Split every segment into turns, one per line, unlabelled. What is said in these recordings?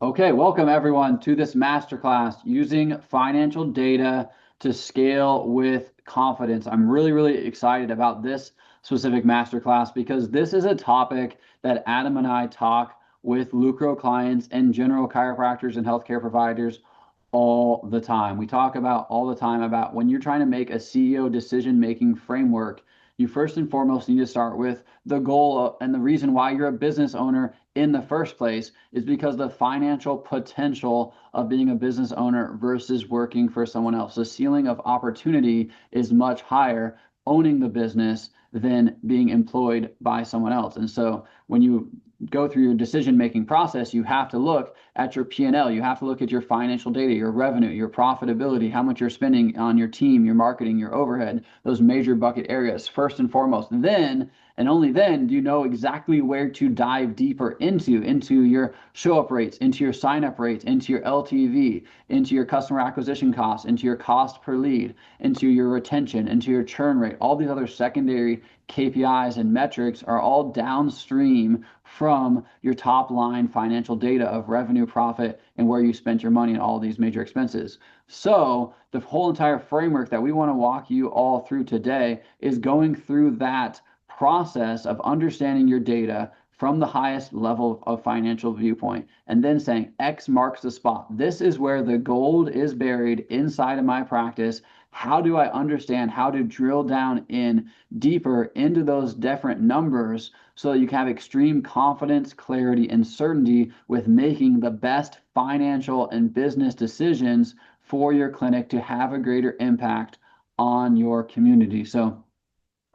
Okay, welcome everyone to this masterclass using financial data to scale with confidence. I'm really excited about this specific masterclass because this is a topic that Adam and I talk with Lucro clients and general chiropractors and healthcare providers all the time. We talk about all the time about when you're trying to make a CEO decision-making framework, you first and foremost need to start with the goal and the reason why you're a business owner in the first place is because the financial potential of being a business owner versus working for someone else. The ceiling of opportunity is much higher owning the business than being employed by someone else. And so when you go through your decision-making process, you have to look at your P&L. You have to look at your financial data, your revenue, your profitability, how much you're spending on your team, your marketing, your overhead, those major bucket areas first and foremost. Then and only then do you know exactly where to dive deeper into your show-up rates, into your sign-up rates, into your LTV, into your customer acquisition costs, into your cost per lead, into your retention, into your churn rate. All these other secondary KPIs and metrics are all downstream from your top line financial data of revenue, profit, and where you spent your money and all these major expenses. So the whole entire framework that we want to walk you all through today is going through that process of understanding your data from the highest level of financial viewpoint and then saying X marks the spot. This is where the gold is buried inside of my practice. How do I understand how to drill down in deeper into those different numbers so that you can have extreme confidence, clarity, and certainty with making the best financial and business decisions for your clinic to have a greater impact on your community? So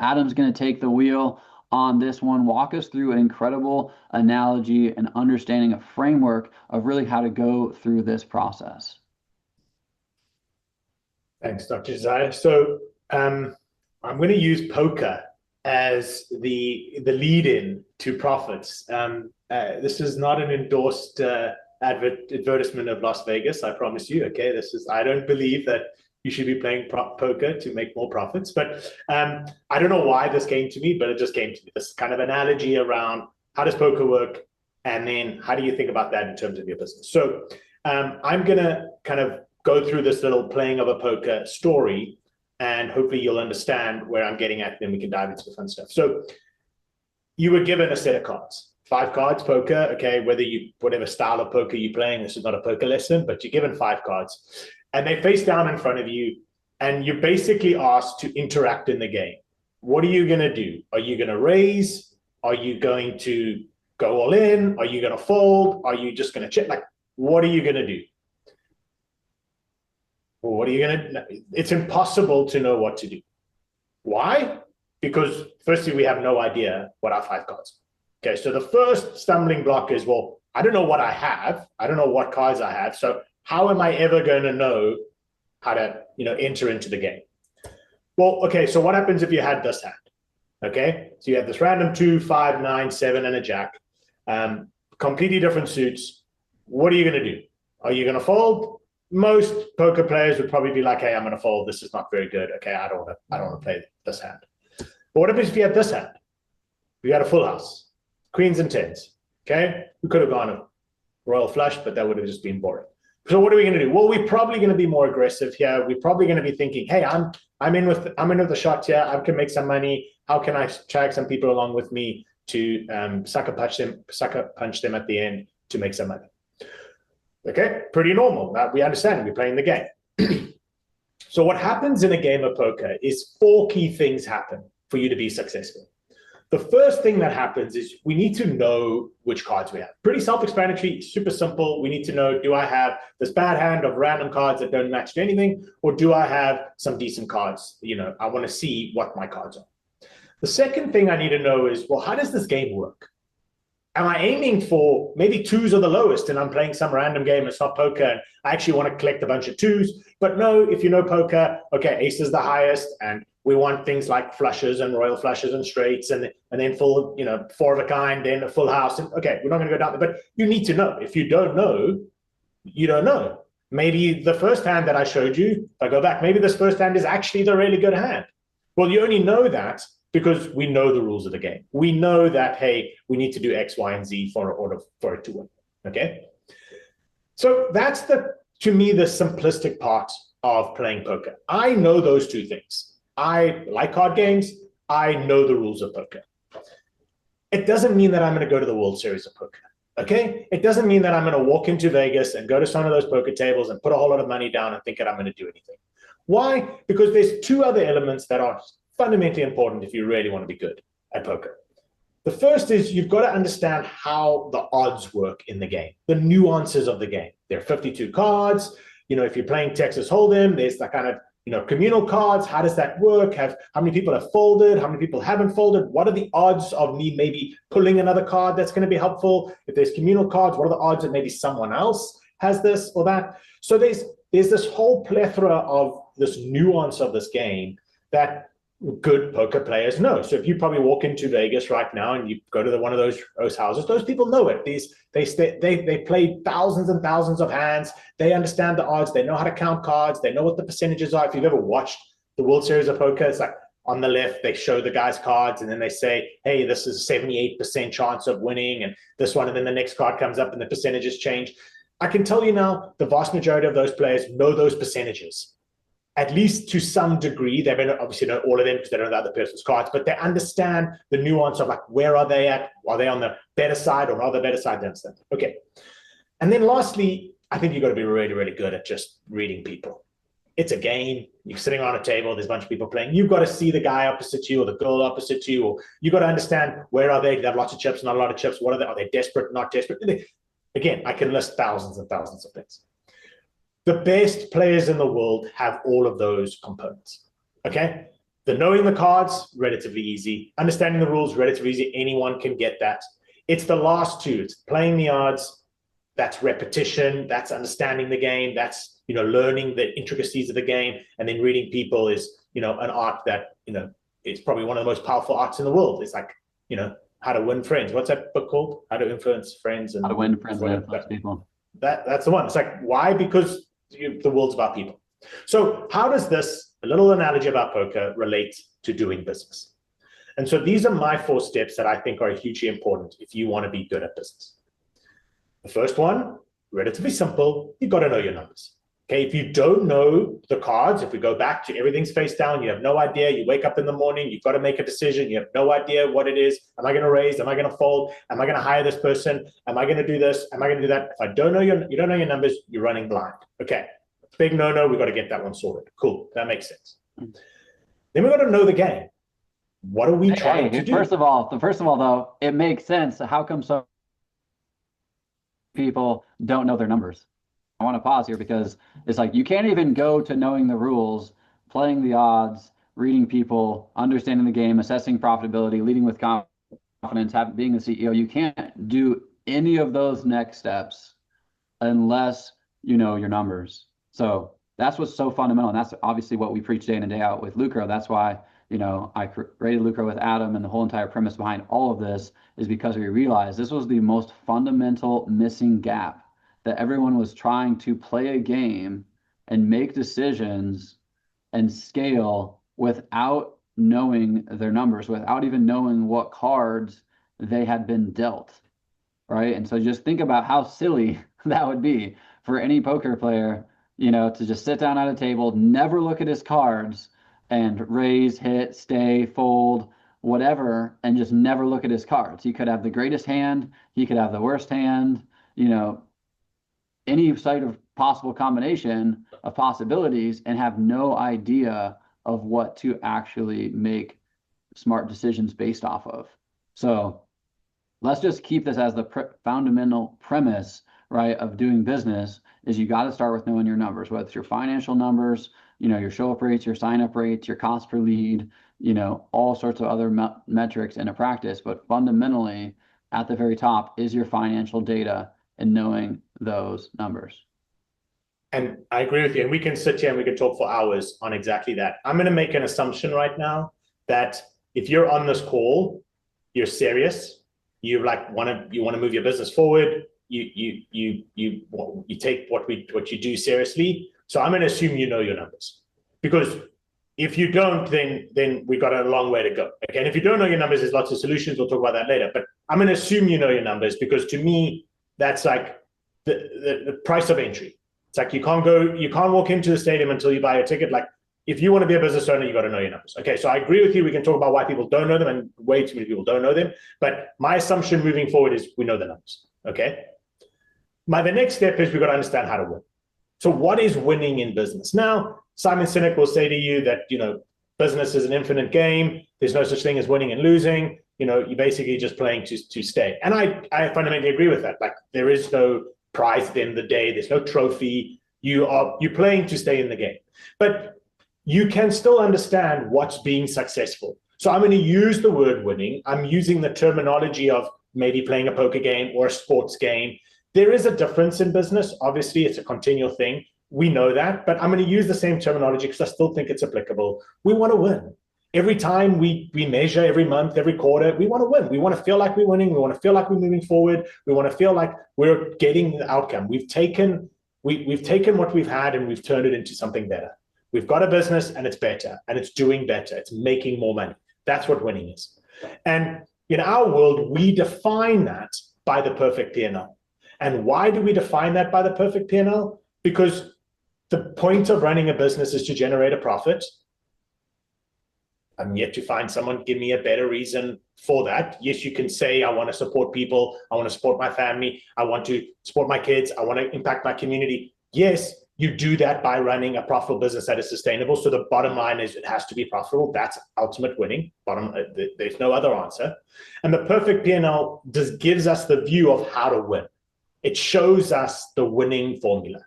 Adam's going to take the wheel on this one, walk us through an incredible analogy and understanding a framework of really how to go through this process.
Thanks, Dr. Josiah. So I'm going to use poker as the lead-in to profits. This is not an endorsed advertisement of Las Vegas, I promise you. Okay, I don't believe that you should be playing poker to make more profits. But I don't know why this came to me, but it just came to me. This kind of analogy around how does poker work, and then how do you think about that in terms of your business? So I'm going to kind of go through this little playing of a poker story, and hopefully you'll understand where I'm getting at, then we can dive into the fun stuff. So you were given a set of cards, 5 cards, poker, okay, whatever style of poker you're playing, this is not a poker lesson, but you're given 5 cards, and they face down in front of you, and you're basically asked to interact in the game. What are you going to do? Are you going to raise? Are you going to go all in? Are you going to fold? Are you just going to check? Like, what are you going to do? Well, what are you going to? It's impossible to know what to do. Why? Because firstly, we have no idea what our 5 cards are. Okay, so the first stumbling block is, well, I don't know what I have. I don't know what cards I have. So how am I ever going to know how to, enter into the game? Well, okay, so what happens if you had this hand? Okay, so you have this random 2, 5, 9, 7, and a jack, completely different suits. What are you going to do? Are you going to fold? Most poker players would probably be like, hey, I'm going to fold. This is not very good. Okay, I don't want to play this hand. But what happens if you have this hand? We got a full house, queens and tens. Okay, we could have gone a royal flush, but that would have just been boring. So what are we going to do? Well, we're probably going to be more aggressive here. We're probably going to be thinking, hey, I'm in with the shot here. I can make some money. How can I drag some people along with me to sucker punch them at the end to make some money? Okay, pretty normal. We understand we're playing the game. So what happens in a game of poker is 4 key things happen for you to be successful. The first thing that happens is we need to know which cards we have. Pretty self-explanatory, super simple. We need to know, do I have this bad hand of random cards that don't match to anything, or do I have some decent cards? I want to see what my cards are. The second thing I need to know is, well, how does this game work? Am I aiming for maybe 2s are the lowest and I'm playing some random game, it's not poker, and I actually want to collect a bunch of 2s? But no, if you know poker, okay, ace is the highest, and we want things like flushes and royal flushes and straights, and then full, 4 of a kind, then a full house. And okay, we're not going to go down there, but you need to know. If you don't know, you don't know. Maybe the first hand that I showed you, if I go back, maybe this first hand is actually the really good hand. Well, you only know that because we know the rules of the game. We know that, hey, we need to do X, Y, and Z for it to win, okay? So that's to me, the simplistic part of playing poker. I know those two things. I like card games. I know the rules of poker. It doesn't mean that I'm going to go to the World Series of Poker. Okay? It doesn't mean that I'm going to walk into Vegas and go to some of those poker tables and put a whole lot of money down and think that I'm going to do anything. Why? Because there's two other elements that are fundamentally important if you really want to be good at poker. The first is you've got to understand how the odds work in the game, the nuances of the game. There are 52 cards. If you're playing Texas Hold'em, there's that kind of communal cards. How does that work? How many people have folded? How many people haven't folded? What are the odds of me maybe pulling another card that's going to be helpful? If there's communal cards, what are the odds that maybe someone else has this or that? So there's this whole plethora of this nuance of this game that good poker players know. So if you probably walk into Vegas right now and you go to one of those houses, those people know it. They play thousands and thousands of hands. They understand the odds. They know how to count cards. They know what the percentages are. If you've ever watched the World Series of Poker, it's like on the left, they show the guy's cards and then they say, hey, this is a 78% chance of winning and this one, and then the next card comes up and the percentages change. I can tell you now, the vast majority of those players know those percentages. At least to some degree. They may not obviously know all of them because they don't know the other person's cards, but they understand the nuance of like, where are they at? Are they on the better side or on the better side? They understand. Okay. And then lastly, I think you've got to be really, really good at just reading people. It's a game. You're sitting around a table. There's a bunch of people playing. You've got to see the guy opposite you or the girl opposite you, or you've got to understand where are they? Do they have lots of chips, not a lot of chips? What are they? Are they desperate, not desperate? Again, I can list thousands and thousands of things. The best players in the world have all of those components, okay? The knowing the cards, relatively easy. Understanding the rules, relatively easy. Anyone can get that. It's the last two. It's playing the odds. That's repetition. That's understanding the game. That's, learning the intricacies of the game. And then reading people is, an art that, it's probably one of the most powerful arts in the world. It's like, how to win friends. What's that book called? How to influence friends. And
how to win friends and influence people.
That's the one. It's like, why? Because the world's about people. So how does this, a little analogy about poker, relate to doing business? And so these are my 4 steps that I think are hugely important if you want to be good at business. The first one, relatively simple, you've got to know your numbers. Okay, if you don't know the cards, if we go back to everything's face down, you have no idea, you wake up in the morning, you've got to make a decision, you have no idea what it is. Am I going to raise? Am I going to fold? Am I going to hire this person? Am I going to do this? Am I going to do that? If I don't know you don't know your numbers, you're running blind. Okay, big no-no, we've got to get that one sorted. Cool, that makes sense. Then we've got to know the game. What are we trying to do?
First of all, though, it makes sense. How come some people don't know their numbers? I want to pause here because it's like you can't even go to knowing the rules, playing the odds, reading people, understanding the game, assessing profitability, leading with confidence, being the CEO. You can't do any of those next steps unless you know your numbers. So that's what's so fundamental. And that's obviously what we preach day in and day out with Lucro. That's why, I created Lucro with Adam, and the whole entire premise behind all of this is because we realized this was the most fundamental missing gap, that everyone was trying to play a game and make decisions and scale without knowing their numbers, without even knowing what cards they had been dealt, right? And so just think about how silly that would be for any poker player, to just sit down at a table, never look at his cards, and raise, hit, stay, fold, whatever, and just never look at his cards. He could have the greatest hand, he could have the worst hand, any sort of possible combination of possibilities, and have no idea of what to actually make smart decisions based off of. So let's just keep this as the fundamental premise, right, of doing business. Is you got to start with knowing your numbers, whether it's your financial numbers, your show up rates, your sign up rates, your cost per lead, all sorts of other metrics in a practice. But fundamentally, at the very top is your financial data and knowing those numbers.
And I agree with you. And we can sit here and we can talk for hours on exactly that. I'm going to make an assumption right now that if you're on this call, you're serious. You want to move your business forward. You take what you do seriously. So I'm going to assume you know your numbers, because if you don't, then we've got a long way to go. Okay, and if you don't know your numbers, there's lots of solutions. We'll talk about that later. But I'm going to assume you know your numbers, because to me, that's like the price of entry. It's like you can't walk into the stadium until you buy a ticket. Like, if you want to be a business owner, you got to know your numbers. Okay, so I agree with you. We can talk about why people don't know them, and way too many people don't know them. But my assumption moving forward is we know the numbers. Okay. The next step is we've got to understand how to win. So what is winning in business? Now, Simon Sinek will say to you that, business is an infinite game. There's no such thing as winning and losing. You're basically just playing to stay. And I fundamentally agree with that. Like, there is no prize at the end of the day. There's no trophy. You're playing to stay in the game. But you can still understand what's being successful. So I'm going to use the word winning. I'm using the terminology of maybe playing a poker game or a sports game. There is a difference in business. Obviously, it's a continual thing. We know that, but I'm going to use the same terminology because I still think it's applicable. We want to win. Every time we measure, every month, every quarter, we want to win. We want to feel like we're winning. We want to feel like we're moving forward. We want to feel like we're getting the outcome. We've taken what we've had and we've turned it into something better. We've got a business and it's better and it's doing better. It's making more money. That's what winning is. And in our world, we define that by the perfect P&L. And why do we define that by the perfect P&L? Because the point of running a business is to generate a profit. I'm yet to find someone give me a better reason for that. Yes, you can say, I want to support people. I want to support my family. I want to support my kids. I want to impact my community. Yes, you do that by running a profitable business that is sustainable. So the bottom line is it has to be profitable. That's ultimate winning. There's no other answer. And the perfect P&L just gives us the view of how to win. It shows us the winning formula.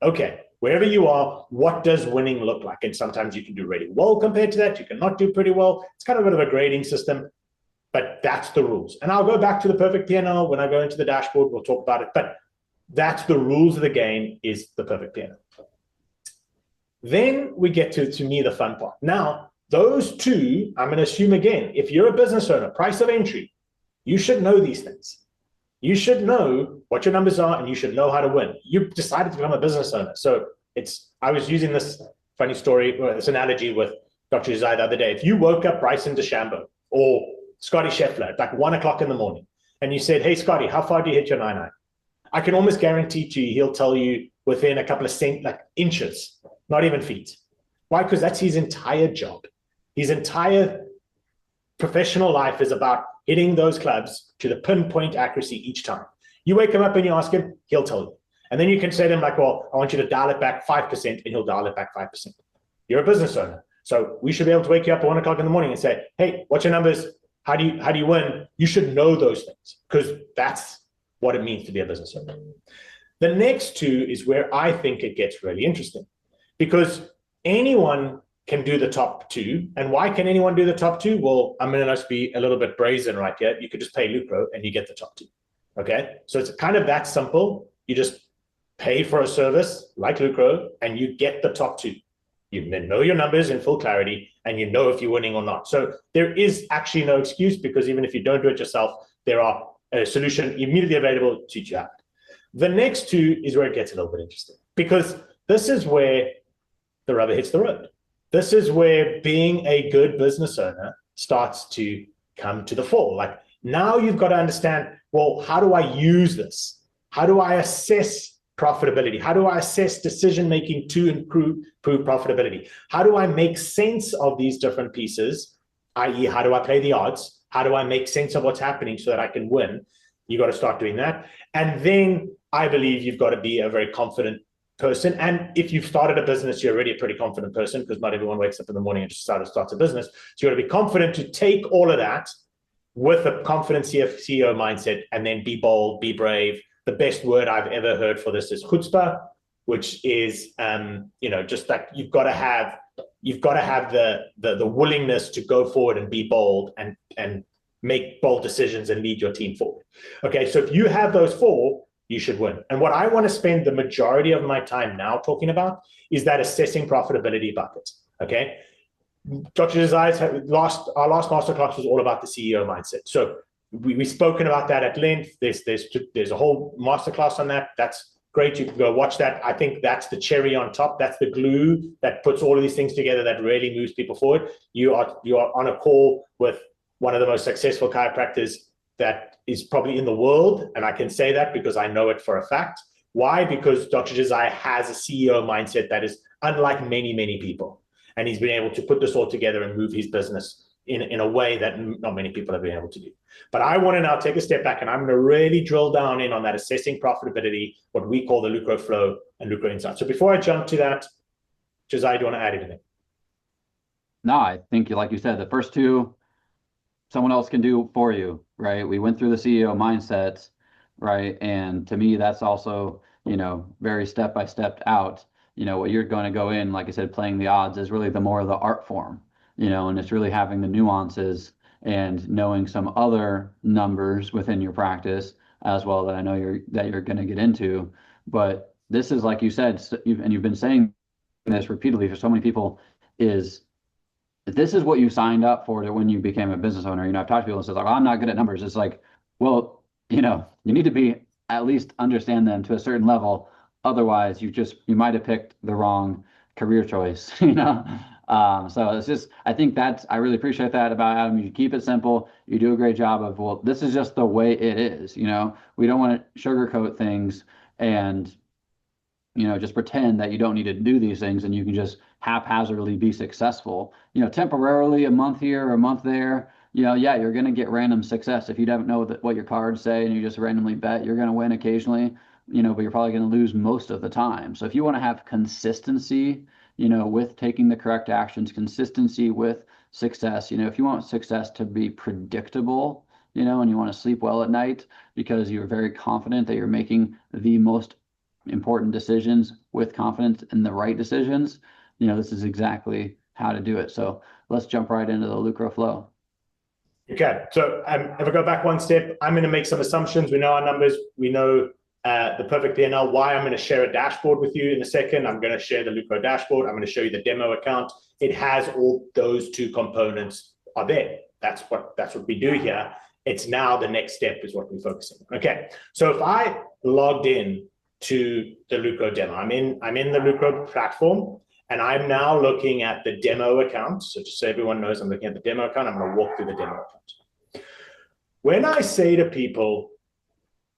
Okay, wherever you are, what does winning look like? And sometimes you can do really well compared to that. You can not do pretty well. It's kind of a bit of a grading system, but that's the rules. And I'll go back to the perfect P&L when I go into the dashboard. We'll talk about it. But that's the rules of the game, is the perfect P&L. Then we get to me, the fun part. Now, those two, I'm going to assume again, if you're a business owner, price of entry, you should know these things. You should know what your numbers are and you should know how to win. You've decided to become a business owner. So I was using this funny story, or this analogy with Dr. Josiah the other day. If you woke up Bryson DeChambeau or Scotty Scheffler at like 1 o'clock in the morning and you said, hey, Scotty, how far do you hit your 9-iron? I can almost guarantee to you, he'll tell you within a couple of inches, not even feet. Why? Because that's his entire job. His entire professional life is about hitting those clubs to the pinpoint accuracy each time. You wake him up and you ask him, he'll tell you. And then you can say to him like, well, I want you to dial it back 5%, and he'll dial it back 5%. You're a business owner. So we should be able to wake you up at 1 o'clock in the morning and say, hey, what's your numbers? How do you win? You should know those things because that's what it means to be a business owner. The next two is where I think it gets really interesting, because anyone can do the top two. And why can anyone do the top two? Well, I'm going to be a little bit brazen right here. You could just pay Lucro and you get the top two. Okay. So it's kind of that simple. You just pay for a service like Lucro and you get the top two. You know your numbers in full clarity and you know if you're winning or not. So there is actually no excuse, because even if you don't do it yourself, there are a solution immediately available to teach you how. The next two is where it gets a little bit interesting, because this is where the rubber hits the road. This is where being a good business owner starts to come to the fore. Like, now you've got to understand, well, how do I use this? How do I assess profitability? How do I assess decision-making to improve profitability? How do I make sense of these different pieces, i.e., how do I play the odds? How do I make sense of what's happening so that I can win? You got to start doing that. And then I believe you've got to be a very confident person. And if you've started a business, you're already a pretty confident person, because not everyone wakes up in the morning and just starts a business. So you got to be confident to take all of that with a confident CEO mindset, and then be bold, be brave. The best word I've ever heard for this is chutzpah, which is, just like you've got to have the willingness to go forward and be bold and make bold decisions and lead your team forward. Okay, so if you have those four, you should win. And what I want to spend the majority of my time now talking about is that assessing profitability bucket. Okay, Dr. Josiah's our last masterclass was all about the CEO mindset. So we've spoken about that at length. There's a whole masterclass on that. That's great. You can go watch that. I think that's the cherry on top. That's the glue that puts all of these things together that really moves people forward. You are on a call with one of the most successful chiropractors that is probably in the world. And I can say that because I know it for a fact. Why? Because Dr. Josiah has a CEO mindset that is unlike many, many people. And he's been able to put this all together and move his business in a way that not many people have been able to do. But I want to now take a step back, and I'm going to really drill down in on that assessing profitability, what we call the Lucro flow and Lucro insight. So before I jump to that, Josiah, do you want to add anything?
No, I think, like you said, the first two, someone else can do for you, right? We went through the CEO mindsets, right? And to me, that's also, very step by step out. What you're going to go in, like I said, playing the odds is really the more of the art form, and it's really having the nuances and knowing some other numbers within your practice as well that I know you're going to get into. But this is, like you said, you've been saying this repeatedly for so many people, is this is what you signed up for when you became a business owner. I've talked to people and said, like, I'm not good at numbers. It's like, well, you need to be at least understand them to a certain level. Otherwise, you might have picked the wrong career choice, So it's just, I think I really appreciate that about Adam. You keep it simple. You do a great job of, well, this is just the way it is. We don't want to sugarcoat things and, just pretend that you don't need to do these things and you can just haphazardly be successful, temporarily, a month here or a month there. Yeah, you're going to get random success. If you don't know what your cards say and you just randomly bet, you're going to win occasionally, but you're probably going to lose most of the time. So if you want to have consistency, with taking the correct actions, consistency with success, if you want success to be predictable, and you want to sleep well at night because you're very confident that you're making the most important decisions with confidence in the right decisions, this is exactly how to do it. So let's jump right into the Lucro flow.
Okay, so if I go back one step, I'm going to make some assumptions. We know our numbers. We know the perfect P&L. Why? I'm going to share a dashboard with you in a second. I'm going to share the Lucro dashboard. I'm going to show you the demo account. It has all those two components are there. That's what we do here. It's now the next step is what we're focusing on. Okay, so if I logged in to the Lucro demo, I'm in the Lucro platform, and I'm now looking at the demo account. So just so everyone knows, I'm looking at the demo account. I'm going to walk through the demo account. When I say to people,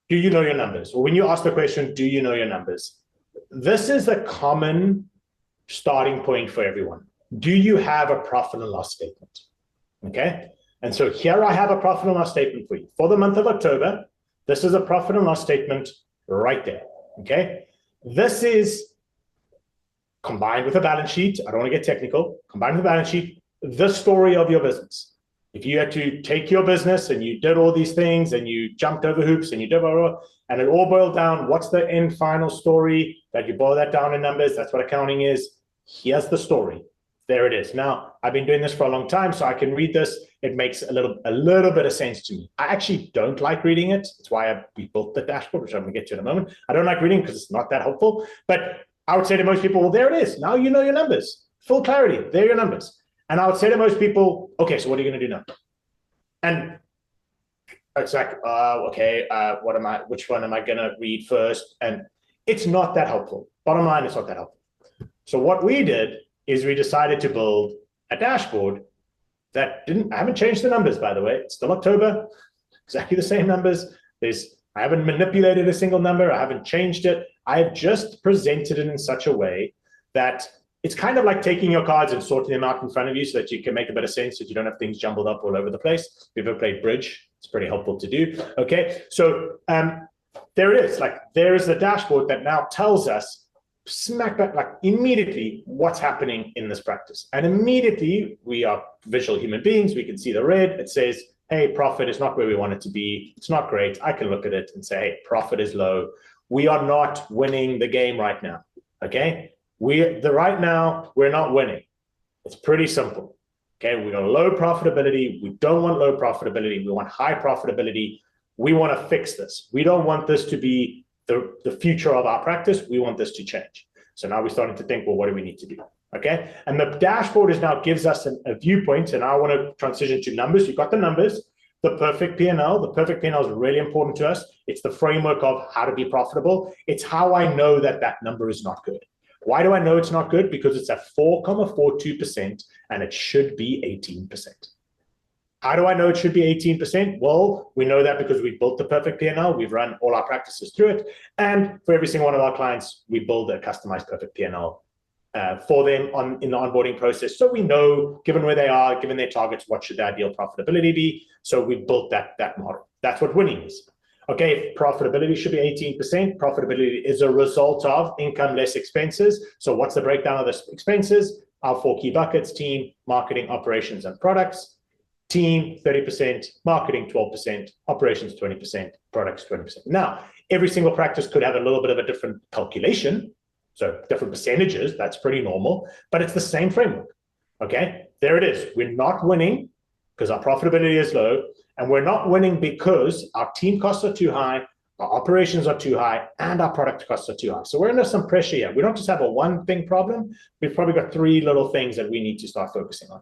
do you know your numbers? Or when you ask the question, do you know your numbers? This is the common starting point for everyone. Do you have a profit and loss statement? Okay. And so here I have a profit and loss statement for you. For the month of October, this is a profit and loss statement right there. Okay. This is combined with a balance sheet. I don't want to get technical. Combined with a balance sheet, the story of your business. If you had to take your business and you did all these things and you jumped over hoops and you did blah, blah, blah, and it all boiled down, what's the end final story? That you boil that down in numbers. That's what accounting is. Here's the story. There it is. Now, I've been doing this for a long time, so I can read this. It makes a little bit of sense to me. I actually don't like reading it. That's why we built the dashboard, which I'm going to get to in a moment. I don't like reading because it's not that helpful. But I would say to most people, well, there it is. Now you know your numbers. Full clarity. There are your numbers. And I would say to most people, okay, so what are you going to do now? And it's like, okay, which one am I going to read first? And it's not that helpful. Bottom line, it's not that helpful. So what we did is we decided to build a dashboard that I haven't changed the numbers, by the way. It's still October, exactly the same numbers. I haven't manipulated a single number. I haven't changed it. I have just presented it in such a way that it's kind of like taking your cards and sorting them out in front of you so that you can make a better sense, so that you don't have things jumbled up all over the place. If you've ever played bridge, it's pretty helpful to do. Okay, so there it is. Like, there is the dashboard that now tells us smack back, like immediately, what's happening in this practice. And immediately, we are visual human beings. We can see the red. It says, hey, profit is not where we want it to be. It's not great. I can look at it and say, hey, profit is low. We are not winning the game right now. Okay. Right now, we're not winning. It's pretty simple. Okay, we got low profitability. We don't want low profitability. We want high profitability. We want to fix this. We don't want this to be the future of our practice. We want this to change. So now we're starting to think, well, what do we need to do? Okay, and the dashboard now gives us a viewpoint, and I want to transition to numbers. You've got the numbers, the perfect P&L. The perfect P&L is really important to us. It's the framework of how to be profitable. It's how I know that number is not good. Why do I know it's not good? Because it's at 4.42% and it should be 18%. How do I know it should be 18%? Well, we know that because we built the perfect P&L. We've run all our practices through it. And for every single one of our clients, we build a customized perfect P&L for them in the onboarding process. So we know, given where they are, given their targets, what should their ideal profitability be. So we built that model. That's what winning is. Okay, profitability should be 18%. Profitability is a result of income less expenses. So what's the breakdown of the expenses? Our 4 key buckets: team, marketing, operations, and products. Team, 30%, marketing, 12%, operations, 20%, products, 20%. Now, every single practice could have a little bit of a different calculation, so different percentages. That's pretty normal, but it's the same framework. Okay, there it is. We're not winning because our profitability is low, and we're not winning because our team costs are too high, our operations are too high, and our product costs are too high. So we're under some pressure here. We don't just have a one thing problem. We've probably got 3 little things that we need to start focusing on.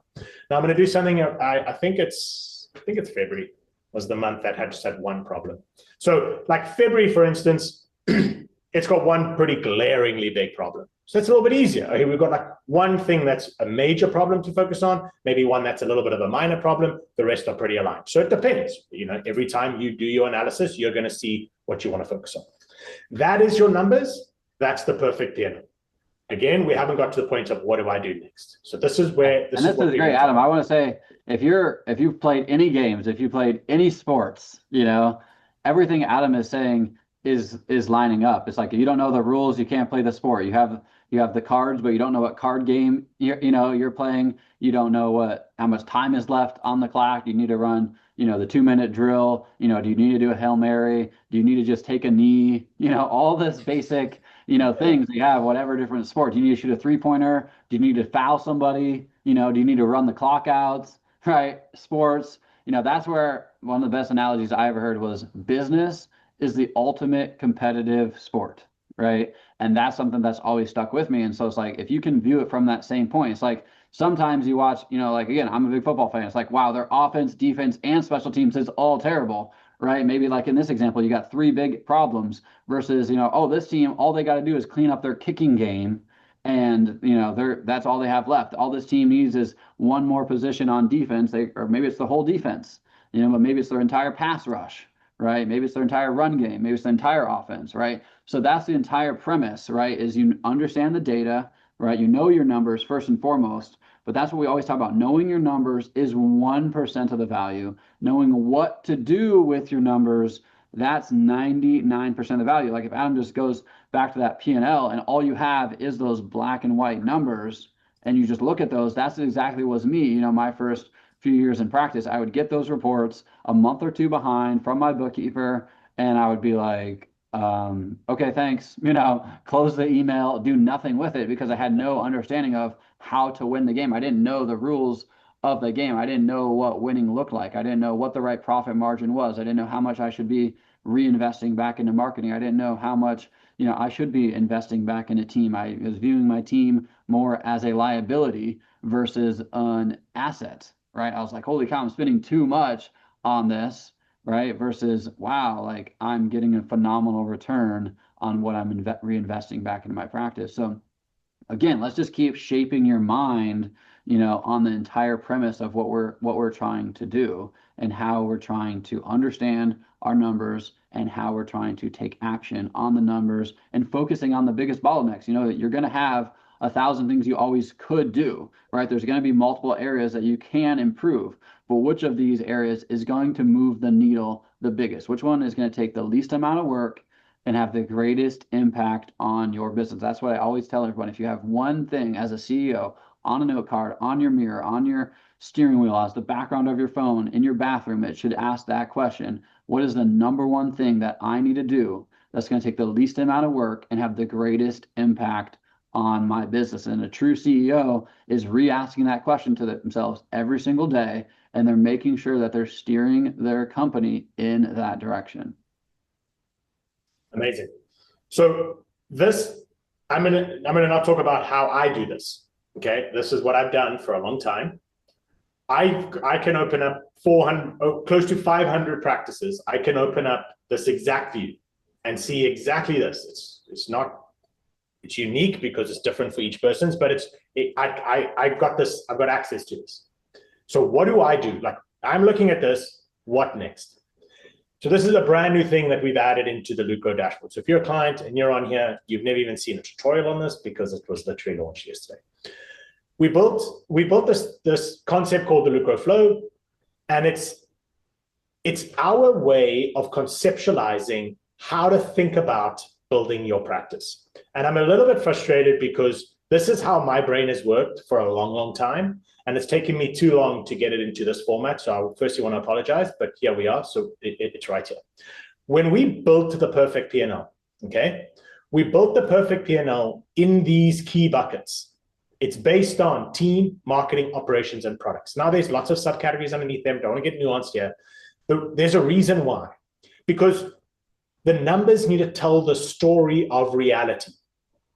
Now I'm going to do something. I think it's February was the month that just had one problem. So like February, for instance, it's got one pretty glaringly big problem. So it's a little bit easier. Okay, we've got like one thing that's a major problem to focus on, maybe one that's a little bit of a minor problem. The rest are pretty aligned. So it depends. You know, every time you do your analysis, you're going to see what you want to focus on. That is your numbers. That's the perfect P&L. Again, we haven't got to the point of what do I do next. So this is where
this is great, Adam. I want to say, if you've played any games, if you played any sports, you know, everything Adam is saying is lining up. It's like, if you don't know the rules, you can't play the sport. You have the cards, but you don't know what card game you're playing. You don't know how much time is left on the clock. You need to run, the 2-minute drill. Do you need to do a Hail Mary? Do you need to just take a knee? All this basic, things you have, whatever different sport. Do you need to shoot a 3-pointer? Do you need to foul somebody? Do you need to run the clock outs? Right? Sports. That's where one of the best analogies I ever heard was business is the ultimate competitive sport, right? And that's something that's always stuck with me. And so it's like, if you can view it from that same point, it's like sometimes you watch, like, again, I'm a big football fan. It's like, wow, their offense, defense, and special teams is all terrible, right? Maybe like in this example, you got 3 big problems versus, this team, all they got to do is clean up their kicking game. And, that's all they have left. All this team needs is one more position on defense, or maybe it's the whole defense, but maybe it's their entire pass rush, right? Maybe it's their entire run game. Maybe it's the entire offense, right? So that's the entire premise, right? Is you understand the data, right? You know your numbers first and foremost, but that's what we always talk about. Knowing your numbers is 1% of the value. Knowing what to do with your numbers, that's 99% of the value. Like if Adam just goes back to that P&L and all you have is those black and white numbers, and you just look at those, that's exactly what was me, my first few years in practice. I would get those reports a month or 2 behind from my bookkeeper, and I would be like, okay, thanks, close the email, do nothing with it, because I had no understanding of how to win the game. I didn't know the rules of the game. I didn't know what winning looked like. I didn't know what the right profit margin was. I didn't know how much I should be reinvesting back into marketing. I didn't know how much, I should be investing back in a team. I was viewing my team more as a liability versus an asset. Right? I was like, holy cow, I'm spending too much on this, right? Versus, wow, like I'm getting a phenomenal return on what I'm reinvesting back into my practice. So again, let's just keep shaping your mind, on the entire premise of what we're trying to do and how we're trying to understand our numbers and how we're trying to take action on the numbers and focusing on the biggest bottlenecks. That you're going to have 1,000 things you always could do, right? There's going to be multiple areas that you can improve, but which of these areas is going to move the needle the biggest? Which one is going to take the least amount of work and have the greatest impact on your business? That's what I always tell everyone. If you have one thing as a CEO on a note card, on your mirror, on your steering wheel, as the background of your phone, in your bathroom, it should ask that question: what is the number one thing that I need to do that's going to take the least amount of work and have the greatest impact on my business? And a true CEO is re-asking that question to themselves every single day, and they're making sure that they're steering their company in that direction.
Amazing. So this, I'm gonna not talk about how I do this. Okay, this is what I've done for a long time. I can open up 400, close to 500 practices. I can open up this exact view and see exactly this. It's unique because it's different for each person's, but I've got access to this. So what do? Like, I'm looking at this, what next? So this is a brand new thing that we've added into the Lucro dashboard. So if you're a client and you're on here, you've never even seen a tutorial on this because it was literally launched yesterday. We built this concept called the Lucro Flow, and it's our way of conceptualizing how to think about building your practice. And I'm a little bit frustrated because this is how my brain has worked for a long, long time. And it's taken me too long to get it into this format. So I firstly want to apologize, but here we are. So it's right here. When we built the perfect P&L, okay, we built the perfect P&L in these key buckets. It's based on team, marketing, operations, and products. Now there's lots of subcategories underneath them. Don't want to get nuanced here. But there's a reason why. Because the numbers need to tell the story of reality.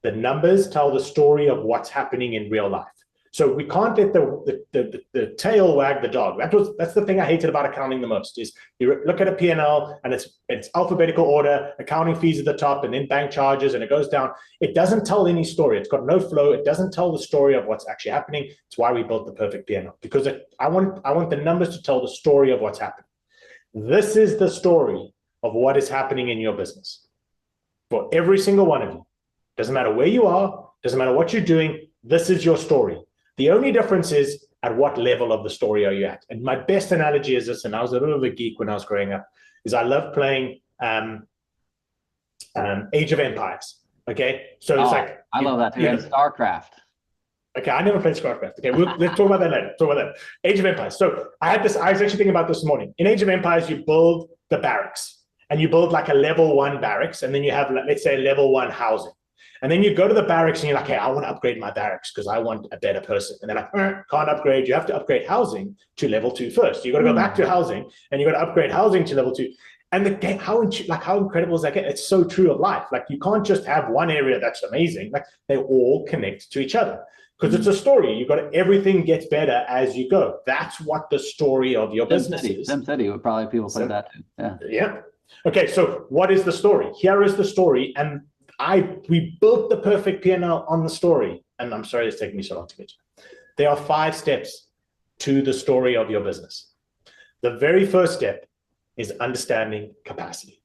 The numbers tell the story of what's happening in real life. So we can't let the tail wag the dog. That's the thing I hated about accounting the most, is you look at a P&L and it's alphabetical order, accounting fees at the top, and then bank charges, and it goes down. It doesn't tell any story. It's got no flow. It doesn't tell the story of what's actually happening. It's why we built the perfect P&L, because I want the numbers to tell the story of what's happening. This is the story of what is happening in your business for every single one of you. Doesn't matter where you are, doesn't matter what you're doing, this is your story. The only difference is at what level of the story are you at. And my best analogy is this, and I was a little of a geek when I was growing up, is I love playing Age of Empires, okay? So it's like—
I love that too, and StarCraft.
Okay, I never played StarCraft. Okay, let's talk about that later. Talk about that. Age of Empires. So I was actually thinking about this morning. In Age of Empires, you build the barracks, and you build like a level 1 barracks, and then you have, let's say, level 1 housing. And then you go to the barracks and you're like, hey, I want to upgrade my barracks because I want a better person. And they're like, can't upgrade. You have to upgrade housing to level 2 first. You got to go back to housing, and you got to upgrade housing to level 2. And the game, how incredible is that game? It's so true of life. Like, you can't just have one area that's amazing. Like, they all connect to each other because it's a story. You got everything gets better as you go. That's what the story of your business is.
SimCity would probably people play that too. Yeah.
Yeah. Okay. So what is the story? Here is the story, and we built the perfect P&L on the story. And I'm sorry it's taking me so long to get to. There are 5 steps to the story of your business. The very first step is understanding capacity.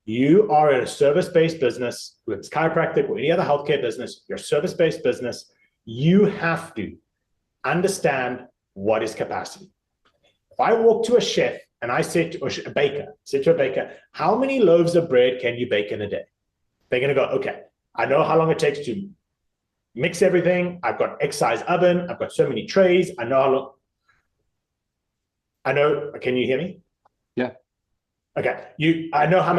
You are in a service-based business, whether it's chiropractic or any other healthcare business, you're a service-based business. You have to understand what is capacity. If I walk to a chef and I say to a baker, how many loaves of bread can you bake in a day? They're going to go, okay, I know how long it takes to mix everything. I've got X size oven. I've got so many trays. I know how long. Can you hear me?
Yeah.
Okay. I know how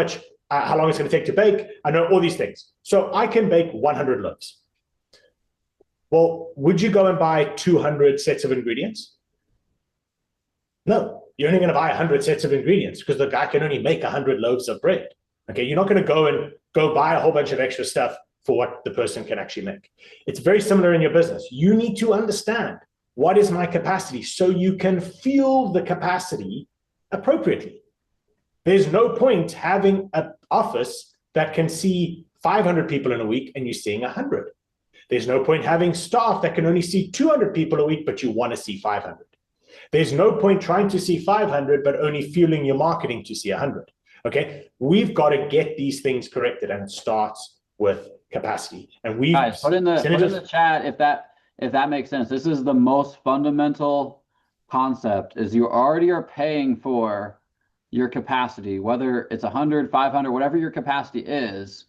long it's going to take to bake. I know all these things. So I can bake 100 loaves. Well, would you go and buy 200 sets of ingredients? No, you're only going to buy 100 sets of ingredients because the guy can only make 100 loaves of bread. Okay, you're not going to go buy a whole bunch of extra stuff for what the person can actually make. It's very similar in your business. You need to understand, what is my capacity, so you can fuel the capacity appropriately. There's no point having an office that can see 500 people in a week and you're seeing 100. There's no point having staff that can only see 200 people a week, but you want to see 500. There's no point trying to see 500, but only fueling your marketing to see 100. Okay, we've got to get these things corrected, and it starts with capacity. And we
guys, put in the chat if that makes sense. This is the most fundamental concept: is you already are paying for your capacity, whether it's 100, 500, whatever your capacity is.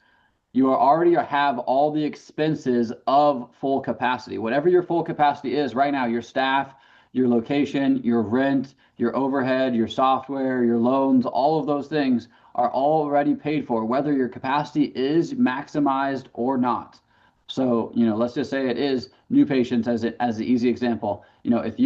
You already have all the expenses of full capacity. Whatever your full capacity is right now, your staff, your location, your rent, your overhead, your software, your loans, all of those things are already paid for, whether your capacity is maximized or not. So, let's just say it is new patients as the easy example. If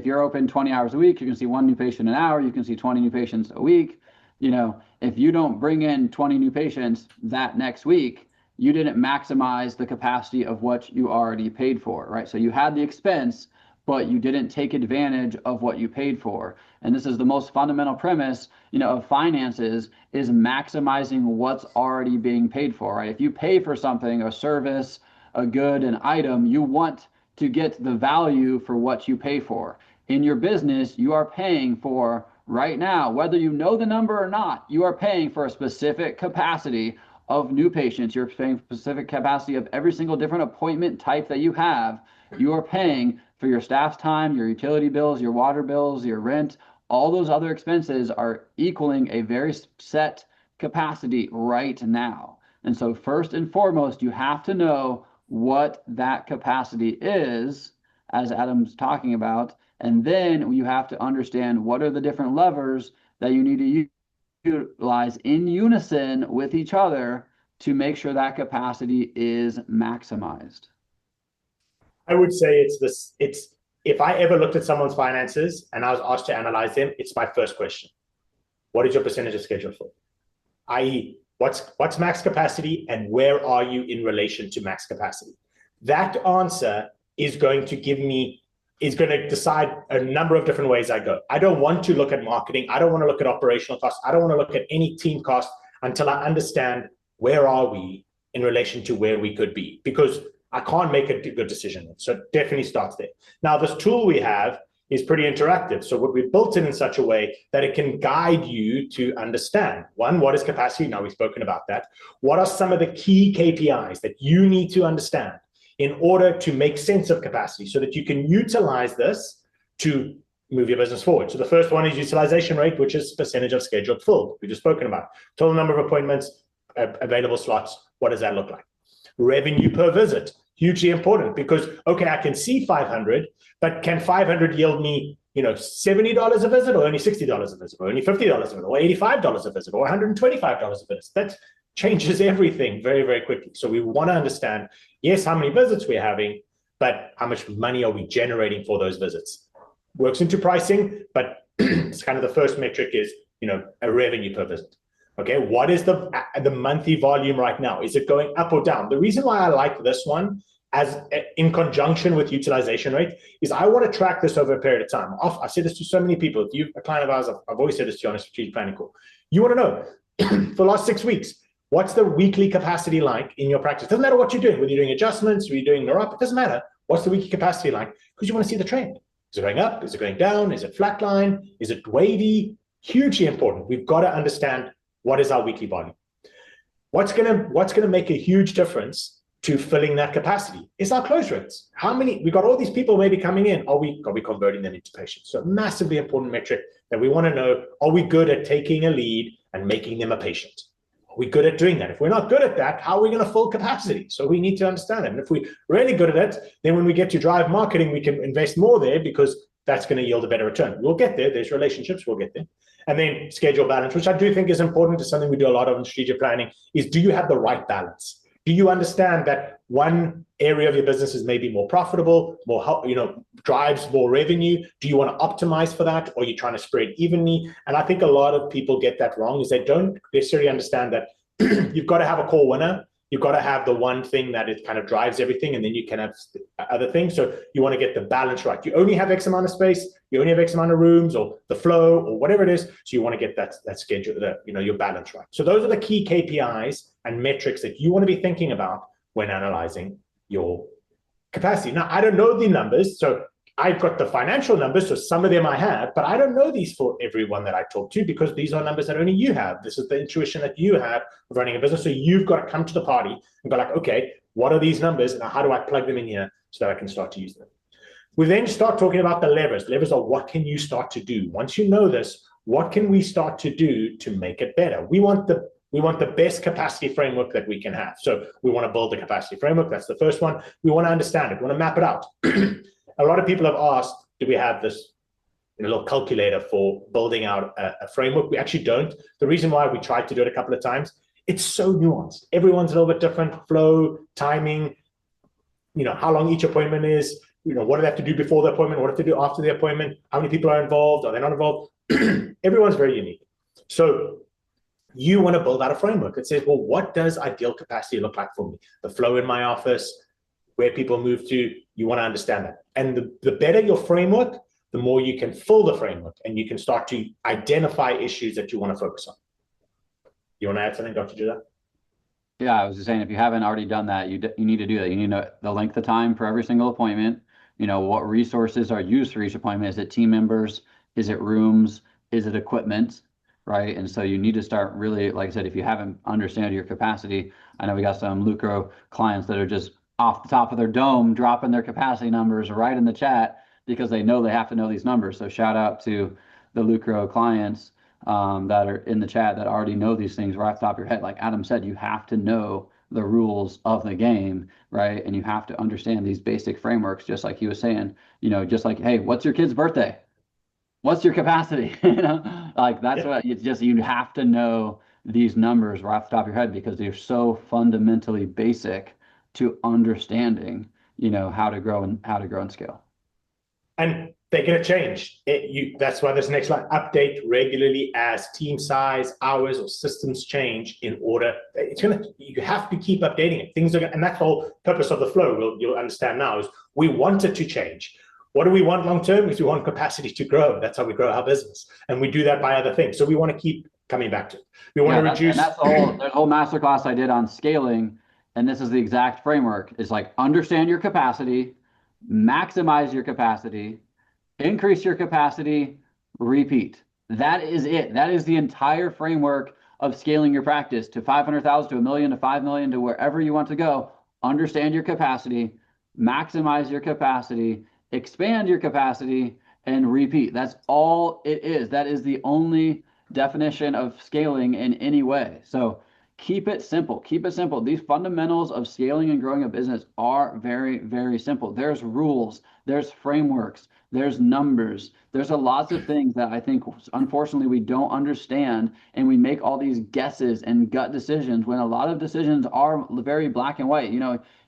you're open 20 hours a week, you can see 1 new patient an hour, you can see 20 new patients a week. If you don't bring in 20 new patients that next week, you didn't maximize the capacity of what you already paid for, right? So you had the expense, but you didn't take advantage of what you paid for. And this is the most fundamental premise, of finances, is maximizing what's already being paid for, right? If you pay for something, a service, a good, an item, you want to get the value for what you pay for. in your business, you are paying for right now, whether you know the number or not, you are paying for a specific capacity of new patients. You're paying for specific capacity of every single different appointment type that you have. You are paying for your staff's time, your utility bills, your water bills, your rent. All those other expenses are equaling a very set capacity right now. And so first and foremost, you have to know what that capacity is, as Adam's talking about. And then you have to understand what are the different levers that you need to utilize in unison with each other to make sure that capacity is maximized.
I would say it's if I ever looked at someone's finances and I was asked to analyze them, it's my first question. What is your percentage of schedule full? I.e., what's max capacity and where are you in relation to max capacity? That answer is going to decide a number of different ways I go. I don't want to look at marketing. I don't want to look at operational costs. I don't want to look at any team costs until I understand where are we in relation to where we could be, because I can't make a good decision. So it definitely starts there. Now, this tool we have is pretty interactive. So what we've built in such a way that it can guide you to understand, one, what is capacity? Now we've spoken about that. What are some of the key KPIs that you need to understand in order to make sense of capacity so that you can utilize this to move your business forward? So the first one is utilization rate, which is percentage of scheduled full. We've just spoken about total number of appointments, available slots. What does that look like? Revenue per visit, hugely important, because, okay, I can see 500, but can 500 yield me, $70 a visit, or only $60 a visit, or only $50 a visit, or $85 a visit, or $125 a visit? That changes everything very, very quickly. So we want to understand, yes, how many visits we're having, but how much money are we generating for those visits? Works into pricing, but it's kind of the first metric is, a revenue per visit. Okay, what is the monthly volume right now? Is it going up or down? The reason why I like this one as in conjunction with utilization rate is I want to track this over a period of time. I've said this to so many people. If you're a client of ours, I've always said this to you on a strategic planning call. You want to know for the last 6 weeks, what's the weekly capacity like in your practice? Doesn't matter what you're doing, whether you're doing adjustments, or you're doing neuropathy, it doesn't matter. What's the weekly capacity like? Because you want to see the trend. Is it going up? Is it going down? Is it flatline? Is it wavy? Hugely important. We've got to understand what is our weekly volume. What's gonna make a huge difference to filling that capacity is our close rates. We got all these people maybe coming in. Are we converting them into patients? So massively important metric that we want to know, are we good at taking a lead and making them a patient? Are we good at doing that? If we're not good at that, how are we going to fill capacity? So we need to understand it. And if we're really good at it, then when we get to drive marketing, we can invest more there because that's going to yield a better return. We'll get there. There's relationships. We'll get there. And then schedule balance, which I do think is important, is something we do a lot of in strategic planning, is do you have the right balance? Do you understand that one area of your business is maybe more profitable, drives more revenue? Do you want to optimize for that, or are you trying to spread evenly? And I think a lot of people get that wrong, is they don't necessarily understand that you've got to have a core winner. You've got to have the one thing that it kind of drives everything, and then you can have other things. So you want to get the balance right. You only have X amount of space, you only have X amount of rooms, or the flow, or whatever it is. So you want to get that schedule, your balance right. So those are the key KPIs and metrics that you want to be thinking about when analyzing your capacity. Now, I don't know the numbers, so I've got the financial numbers, so some of them I have, but I don't know these for everyone that I talk to, because these are numbers that only you have. This is the intuition that you have of running a business. So you've got to come to the party and go like, okay, what are these numbers and how do I plug them in here so that I can start to use them? We then start talking about the levers. The levers are, what can you start to do? Once you know this, what can we start to do to make it better? We want the best capacity framework that we can have. So we want to build the capacity framework. That's the first one. We want to understand it. We want to map it out. A lot of people have asked, do we have this little calculator for building out a framework? We actually don't. The reason why we tried to do it a couple of times, it's so nuanced. Everyone's a little bit different. Flow, timing, how long each appointment is, what do they have to do before the appointment, what do they have to do after the appointment, how many people are involved, are they not involved? Everyone's very unique. So you want to build out a framework that says, well, what does ideal capacity look like for me? The flow in my office, where people move to, you want to understand that. And the better your framework, the more you can fill the framework, and you can start to identify issues that you want to focus on. You want to add something, Dr. Judah?
Yeah, I was just saying, if you haven't already done that, you need to do that. You need to know the length of time for every single appointment. what resources are used for each appointment. Is it team members? Is it rooms? Is it equipment? Right. And so you need to start really, like I said, if you haven't understand your capacity, I know we got some Lucro clients that are just off the top of their dome, dropping their capacity numbers right in the chat because they know they have to know these numbers. So shout out to the Lucro clients that are in the chat that already know these things right off the top of your head. Like Adam said, you have to know the rules of the game, right? And you have to understand these basic frameworks, just like he was saying, just like, hey, what's your kid's birthday? What's your capacity? Like that's what it's just, you have to know these numbers right off the top of your head because they're so fundamentally basic to understanding, how to grow and scale.
And they're going to change. That's why this next line, update regularly as team size, hours, or systems change in order. You have to keep updating it. Things are, and that's the whole purpose of the flow. You'll understand now is we want it to change. What do we want long term? Is we want capacity to grow. That's how we grow our business, and we do that by other things. So we want to keep coming back to it. We want to reduce.
That's there's a whole masterclass I did on scaling, and this is the exact framework. It's like understand your capacity, maximize your capacity, increase your capacity, repeat. That is it. That is the entire framework of scaling your practice to 500,000, to $1 million, to 5 million, to wherever you want to go. Understand your capacity, maximize your capacity, expand your capacity, and repeat. That's all it is. That is the only definition of scaling in any way. So keep it simple. Keep it simple. These fundamentals of scaling and growing a business are very, very simple. There's rules, there's frameworks, there's numbers. There's a lots of things that I think, unfortunately, we don't understand, and we make all these guesses and gut decisions when a lot of decisions are very black and white.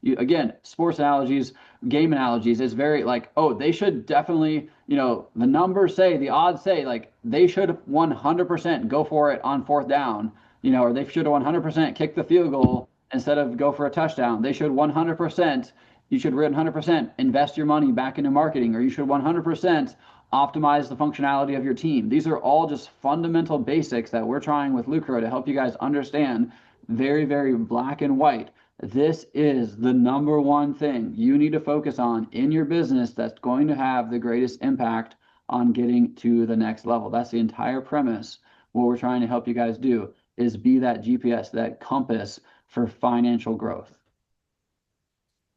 Again, sports analogies, game analogies, it's very like, oh, they should definitely, the numbers say, the odds say, like, they should 100% go for it on 4th down, or they should 100% kick the field goal instead of go for a touchdown. They should 100%. You should 100% invest your money back into marketing, or you should 100% optimize the functionality of your team. These are all just fundamental basics that we're trying with Lucro to help you guys understand very, very black and white. This is the number one thing you need to focus on in your business that's going to have the greatest impact on getting to the next level. That's the entire premise. What we're trying to help you guys do is be that GPS, that compass for financial growth.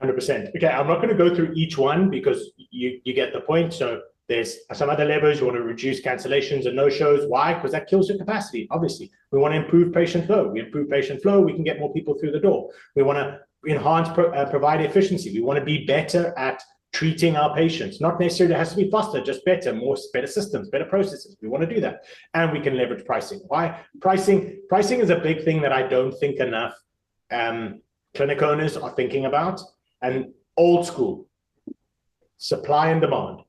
100%. Okay, I'm not going to go through each one because you get the point. So there's some other levers. You want to reduce cancellations and no-shows. Why? Because that kills your capacity, obviously. We want to improve patient flow. We improve patient flow, we can get more people through the door. We want to enhance provider efficiency. We want to be better at treating our patients. Not necessarily it has to be faster, just better, better systems, better processes. We want to do that. And we can leverage pricing. Why? Pricing is a big thing that I don't think enough clinic owners are thinking about. And old school, supply and demand.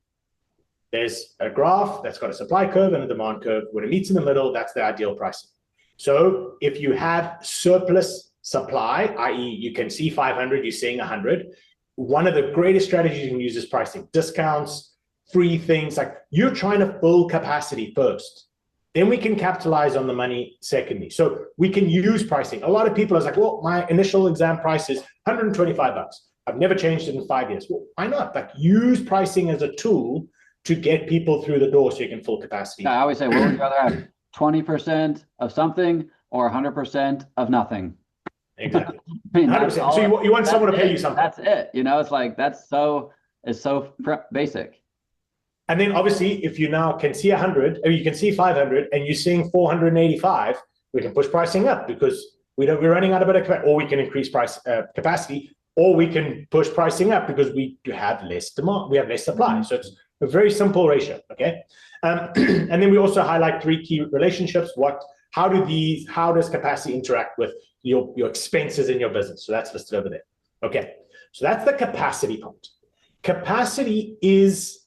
There's a graph that's got a supply curve and a demand curve. When it meets in the middle, that's the ideal pricing. So if you have surplus supply, i.e. you can see 500, you're seeing 100, one of the greatest strategies you can use is pricing. Discounts, free things, like you're trying to full capacity first. Then we can capitalize on the money secondly. So we can use pricing. A lot of people are like, well, my initial exam price is $125. I've never changed it in 5 years. Well, why not? Like use pricing as a tool to get people through the door so you can full capacity.
I always say, what would you rather have, 20% of something or 100% of nothing?
Exactly. 100%. So you want someone to pay you something.
That's it. It's like, it's so basic.
And then obviously, if you now can see 100, or you can see 500, and you're seeing 485, we can push pricing up because we're running out of better capacity, or we can increase price capacity, or we can push pricing up because we have less demand, we have less supply. So it's a very simple ratio, okay? And then we also highlight 3 key relationships. How does capacity interact with your expenses in your business? So that's listed over there. Okay, so that's the capacity part. Capacity is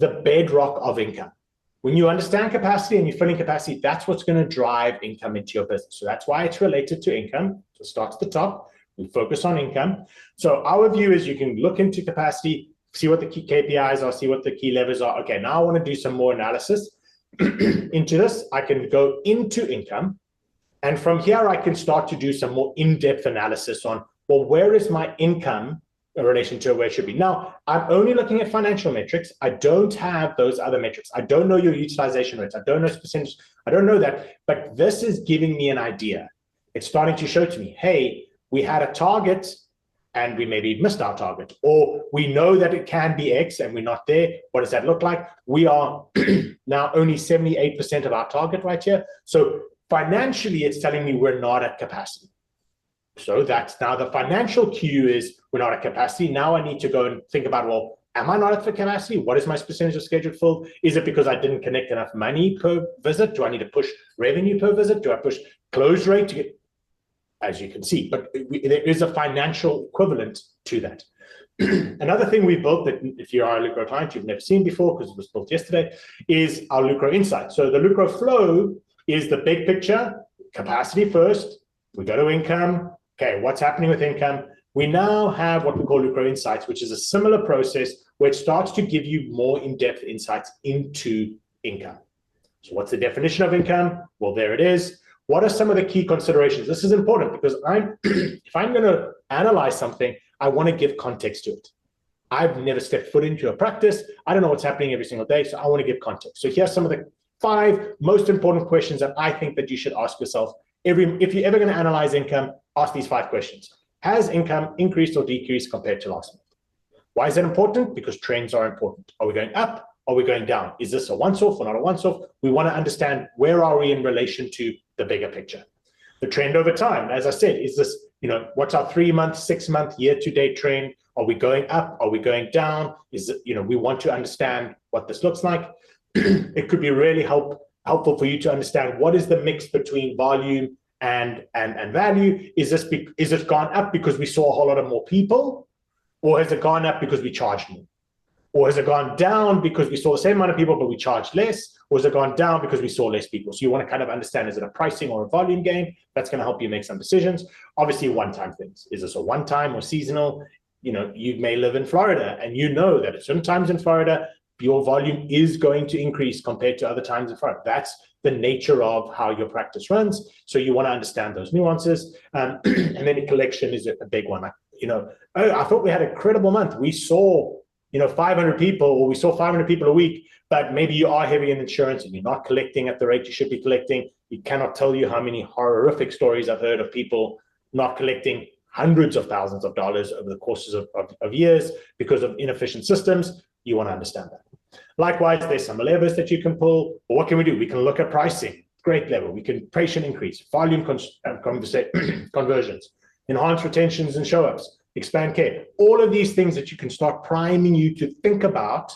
the bedrock of income. When you understand capacity and you're filling capacity, that's what's going to drive income into your business. So that's why it's related to income. So start at the top. We focus on income. So our view is you can look into capacity, see what the key KPIs are, see what the key levers are. Okay, now I want to do some more analysis into this. I can go into income. And from here, I can start to do some more in-depth analysis on, well, where is my income in relation to where it should be. Now, I'm only looking at financial metrics. I don't have those other metrics. I don't know your utilization rates. I don't know percentage. I don't know that, but this is giving me an idea. It's starting to show to me, hey, we had a target and we maybe missed our target, or we know that it can be X and we're not there. What does that look like? We are now only 78% of our target right here. So financially, it's telling me we're not at capacity. So that's now the financial cue is we're not at capacity. Now I need to go and think about, well, am I not at the capacity? What is my percentage of scheduled fill? Is it because I didn't connect enough money per visit? Do I need to push revenue per visit? Do I push close rate to get, as you can see, but there is a financial equivalent to that. Another thing we built that if you are a Lucro client, you've never seen before because it was built yesterday, is our Lucro Insight. So the Lucro Flow is the big picture, capacity first, we go to income. Okay, what's happening with income? We now have what we call Lucro Insights, which is a similar process where it starts to give you more in-depth insights into income. So what's the definition of income? Well, there it is. What are some of the key considerations? This is important because if I'm going to analyze something, I want to give context to it. I've never stepped foot into a practice. I don't know what's happening every single day, so I want to give context. So here's some of the 5 most important questions that I think that you should ask yourself. If you're ever going to analyze income, ask these 5 questions. Has income increased or decreased compared to last month? Why is that important? Because trends are important. Are we going up? Are we going down? Is this a once-off or not a once-off? We want to understand where are we in relation to the bigger picture. The trend over time, as I said, is this, what's our 3-month, 6-month, year-to-date trend? Are we going up? Are we going down? Is it, we want to understand what this looks like. It could be really helpful for you to understand what is the mix between volume and value. Is it gone up because we saw a whole lot of more people, or has it gone up because we charged more? Or has it gone down because we saw the same amount of people but we charged less? Or has it gone down because we saw less people? So you want to kind of understand, is it a pricing or a volume game? That's going to help you make some decisions. Obviously, one-time things. Is this a one-time or seasonal? You may live in Florida and you know that at certain times in Florida, your volume is going to increase compared to other times in Florida. That's the nature of how your practice runs. So you want to understand those nuances. And then a collection is a big one. I thought we had a credible month. We saw 500 people, or we saw 500 people a week, but maybe you are heavy in insurance and you're not collecting at the rate you should be collecting. You cannot tell you how many horrific stories I've heard of people not collecting hundreds of thousands of dollars over the courses of years because of inefficient systems. You want to understand that. Likewise, there's some levers that you can pull. But what can we do? We can look at pricing, great level. We can patient increase, volume conversions, enhance retentions and show-ups, expand care. All of these things that you can start priming you to think about,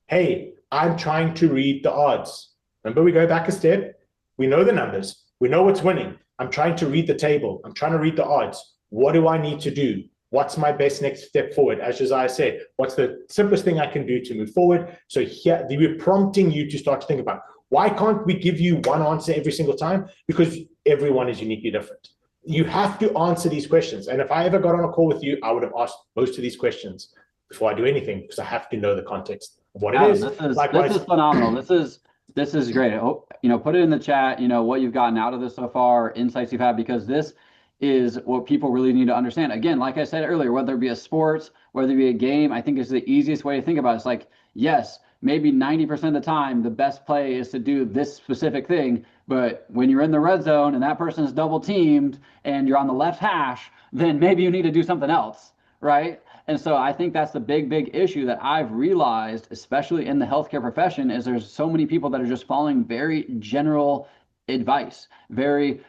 hey, I'm trying to read the odds. Remember, we go back a step. We know the numbers. We know what's winning. I'm trying to read the table. I'm trying to read the odds. What do I need to do? What's my best next step forward? As Josiah said, what's the simplest thing I can do to move forward? So here, we're prompting you to start to think about, why can't we give you one answer every single time? Because everyone is uniquely different. You have to answer these questions. And if I ever got on a call with you, I would have asked most of these questions before I do anything, because I have to know the context of what it is.
This is phenomenal. This is great. Put it in the chat, what you've gotten out of this so far, insights you've had, because this is what people really need to understand. Again, like I said earlier, whether it be a sports, whether it be a game, I think is the easiest way to think about it. It's like, yes, maybe 90% of the time, the best play is to do this specific thing. But when you're in the red zone and that person is double teamed and you're on the left hash, then maybe you need to do something else, right? And so I think that's the big issue that I've realized, especially in the healthcare profession, is there's so many people that are just following very general advice, very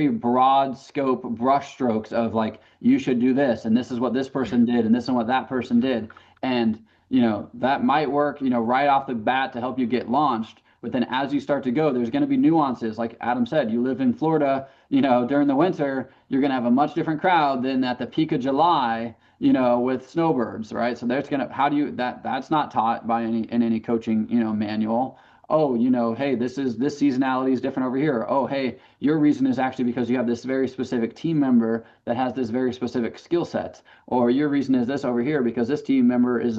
broad scope brush strokes of like, you should do this, and this is what this person did, and this is what that person did. And that might work right off the bat to help you get launched, but then as you start to go, there's going to be nuances. Like Adam said, you live in Florida, during the winter, you're going to have a much different crowd than at the peak of July, with snowbirds, right? So there's that's not taught by any coaching manual. Oh, hey, this seasonality is different over here. Oh, hey, your reason is actually because you have this very specific team member that has this very specific skill set. Or your reason is this over here because this team member is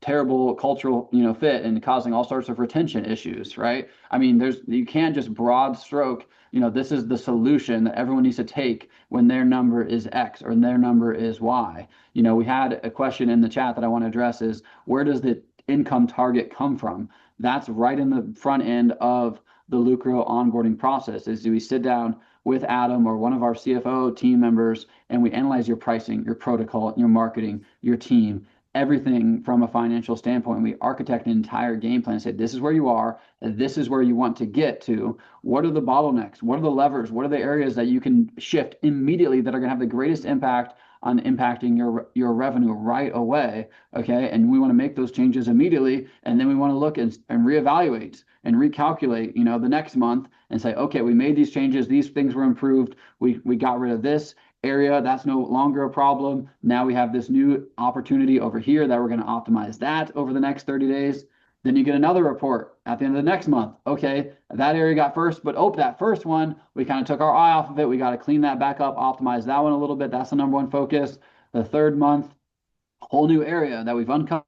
terrible cultural, fit and causing all sorts of retention issues, right? I mean, you can't just broad stroke, this is the solution that everyone needs to take when their number is X or their number is Y. We had a question in the chat that I want to address is, where does the income target come from? That's right in the front end of the Lucro onboarding process. Is we sit down with Adam or one of our CFO team members, and we analyze your pricing, your protocol, your marketing, your team, everything from a financial standpoint. We architect an entire game plan and say, this is where you are, this is where you want to get to. What are the bottlenecks? What are the levers? What are the areas that you can shift immediately that are going to have the greatest impact on impacting your revenue right away? Okay, and we want to make those changes immediately, and then we want to look and reevaluate and recalculate, the next month and say, okay, we made these changes, these things were improved, we got rid of this area, that's no longer a problem. Now we have this new opportunity over here that we're going to optimize that over the next 30 days. Then you get another report at the end of the next month. Okay, that area got first, but that first one, we kind of took our eye off of it. We got to clean that back up, optimize that one a little bit. That's the number one focus. The third month, whole new area that we've uncovered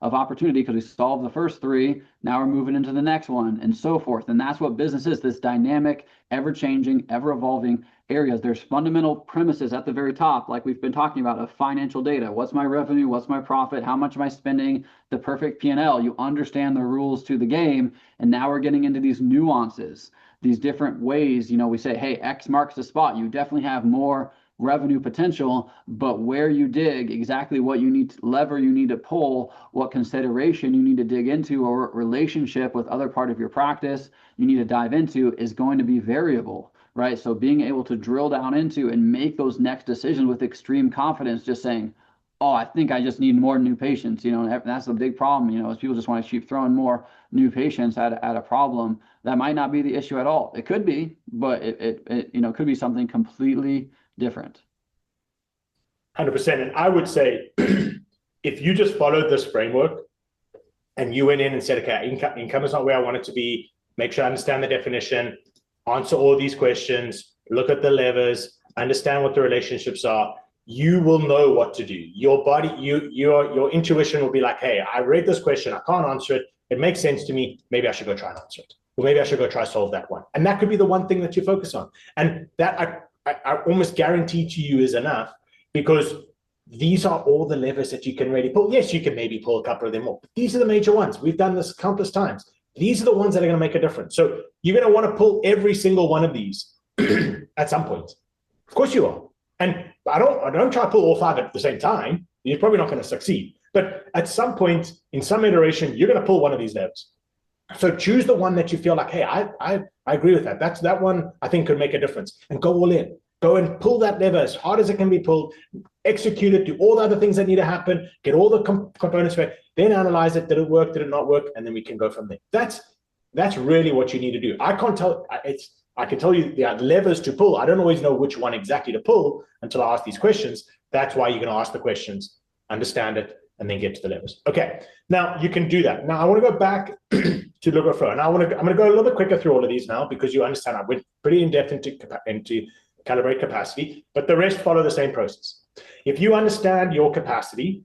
of opportunity because we solved the first three. Now we're moving into the next one and so forth. And that's what business is, this dynamic, ever-changing, ever-evolving areas. There's fundamental premises at the very top, like we've been talking about, of financial data. What's my revenue? What's my profit? How much am I spending? The perfect P&L. You understand the rules to the game. And now we're getting into these nuances, these different ways. We say, hey, X marks the spot. You definitely have more revenue potential, but where you dig, exactly what you need lever you need to pull, what consideration you need to dig into, or relationship with other part of your practice you need to dive into is going to be variable, right? So being able to drill down into and make those next decisions with extreme confidence, just saying, oh, I think I just need more new patients, and that's the big problem, is people just want to keep throwing more new patients at a problem that might not be the issue at all. It could be, but it could be something completely different.
100%. And I would say, if you just followed this framework and you went in and said, okay, income is not where I want it to be, make sure I understand the definition, answer all these questions, look at the levers, understand what the relationships are, you will know what to do. Your body, your intuition will be like, hey, I read this question, I can't answer it. It makes sense to me. Maybe I should go try and answer it. Or maybe I should go try solve that one. And that could be the one thing that you focus on. And that I almost guarantee to you is enough, because these are all the levers that you can really pull. Yes, you can maybe pull a couple of them more, but these are the major ones. We've done this countless times. These are the ones that are going to make a difference. So you're going to want to pull every single one of these at some point. Of course you are. And I don't try to pull all five at the same time. You're probably not going to succeed. But at some point, in some iteration, you're going to pull one of these levers. So choose the one that you feel like, hey, I agree with that. That one I think could make a difference, and go all in. Go and pull that lever as hard as it can be pulled, execute it, do all the other things that need to happen, get all the components right, then analyze it. Did it work? Did it not work? And then we can go from there. That's really what you need to do. I can tell you the levers to pull. I don't always know which one exactly to pull until I ask these questions. That's why you're going to ask the questions, understand it, and then get to the levers. Okay, now you can do that. Now I want to go back to Lucro, and I'm going to go a little bit quicker through all of these now, because you understand I went pretty in depth into calibrate capacity, but the rest follow the same process. If you understand your capacity,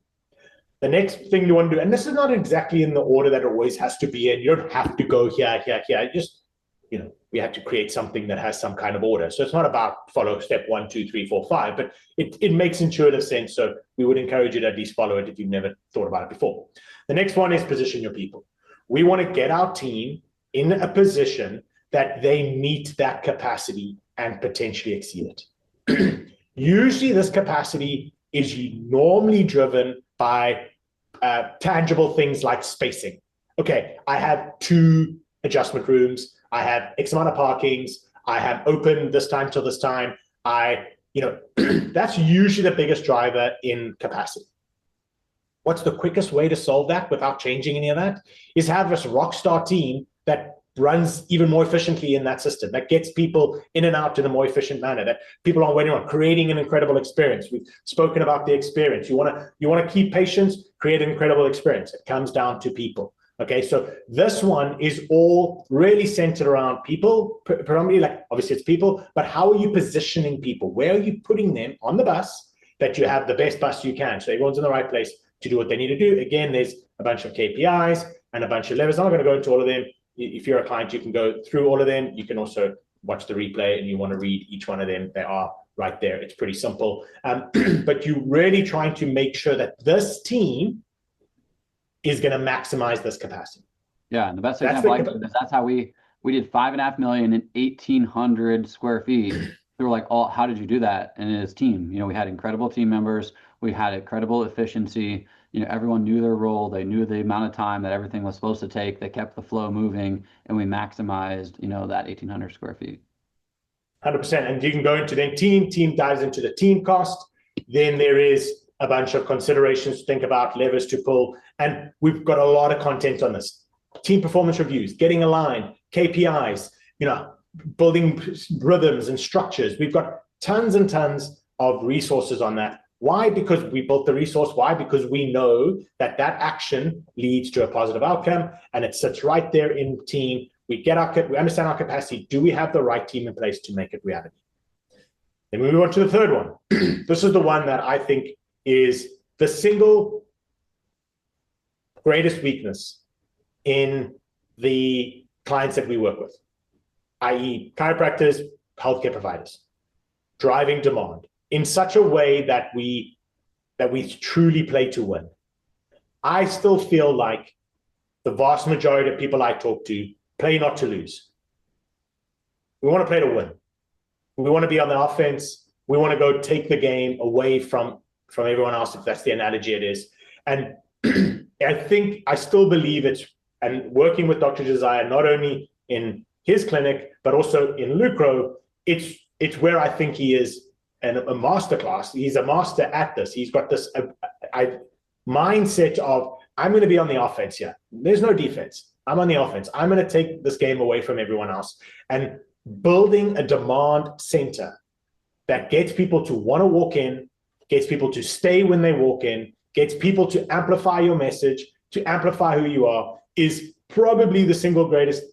the next thing you want to do, and this is not exactly in the order that it always has to be in. You don't have to go here. Just, we have to create something that has some kind of order. So it's not about follow step 1, 2, 3, 4, 5, but it makes intuitive sense. So we would encourage you to at least follow it if you've never thought about it before. The next one is position your people. We want to get our team in a position that they meet that capacity and potentially exceed it. Usually this capacity is normally driven by tangible things like spacing. Okay, I have 2 adjustment rooms, I have X amount of parkings, I have open this time till this time. That's usually the biggest driver in capacity. What's the quickest way to solve that without changing any of that? Is have this rock star team that runs even more efficiently in that system, that gets people in and out in a more efficient manner, that people aren't waiting on, creating an incredible experience. We've spoken about the experience. You want to keep patients, create an incredible experience. It comes down to people. Okay, so this one is all really centered around people, predominantly, like obviously it's people, but how are you positioning people? Where are you putting them on the bus that you have the best bus you can? So everyone's in the right place, to do what they need to do. Again, there's a bunch of KPIs and a bunch of levers. I'm not going to go into all of them. If you're a client, you can go through all of them. You can also watch the replay and you want to read each one of them. They are right there. It's pretty simple. But you're really trying to make sure that this team is going to maximize this capacity.
Yeah, and the best example I can is that's how we did 5.5 million in 1,800 square feet. They were like, "Oh, how did you do that?" And it's team. You know, we had incredible team members. We had incredible efficiency. You know, everyone knew their role. They knew the amount of time that everything was supposed to take. They kept the flow moving, and we maximized, you know, that 1,800 square feet.
100%. And you can go into the team dives into the team cost. Then there is a bunch of considerations to think about, levers to pull. And we've got a lot of content on this. Team performance reviews, getting aligned, KPIs, you know, building rhythms and structures. We've got tons and tons of resources on that. Why? Because we built the resource. Why? Because we know that that action leads to a positive outcome, and it sits right there in team. We understand our capacity. Do we have the right team in place to make it reality? Then we move on to the third one. This is the one that I think is the single greatest weakness in the clients that we work with, i.e. chiropractors, healthcare providers, driving demand in such a way that we truly play to win. I still feel like the vast majority of people I talk to play not to lose. We want to play to win. We want to be on the offense. We want to go take the game away from everyone else, if that's the analogy it is. And I still believe it's, and working with Dr. Josiah, not only in his clinic, but also in Lucro, it's where I think he is a masterclass. He's a master at this. He's got this mindset of, I'm going to be on the offense here. There's no defense. I'm on the offense. I'm going to take this game away from everyone else. And building a demand center that gets people to want to walk in, gets people to stay when they walk in, gets people to amplify your message, to amplify who you are, is probably the single greatest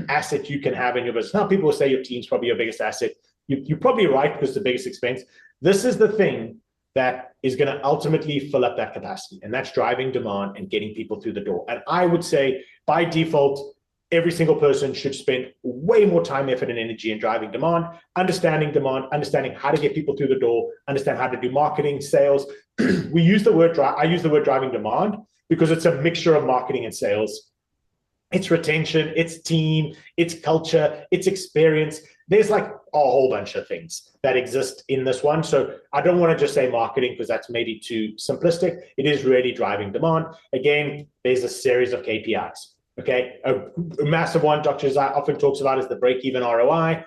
asset you can have in your business. Now, people will say your team's probably your biggest asset. You're probably right, because it's the biggest expense. This is the thing that is going to ultimately fill up that capacity, and that's driving demand and getting people through the door. And I would say by default, every single person should spend way more time, effort, and energy in driving demand, understanding how to get people through the door, understand how to do marketing, sales. I use the word driving demand because it's a mixture of marketing and sales. It's retention, it's team, it's culture, it's experience. There's like a whole bunch of things that exist in this one. So I don't want to just say marketing because that's maybe too simplistic. It is really driving demand. Again, there's a series of KPIs. Okay, a massive one Dr. Josiah often talks about is the break-even ROI.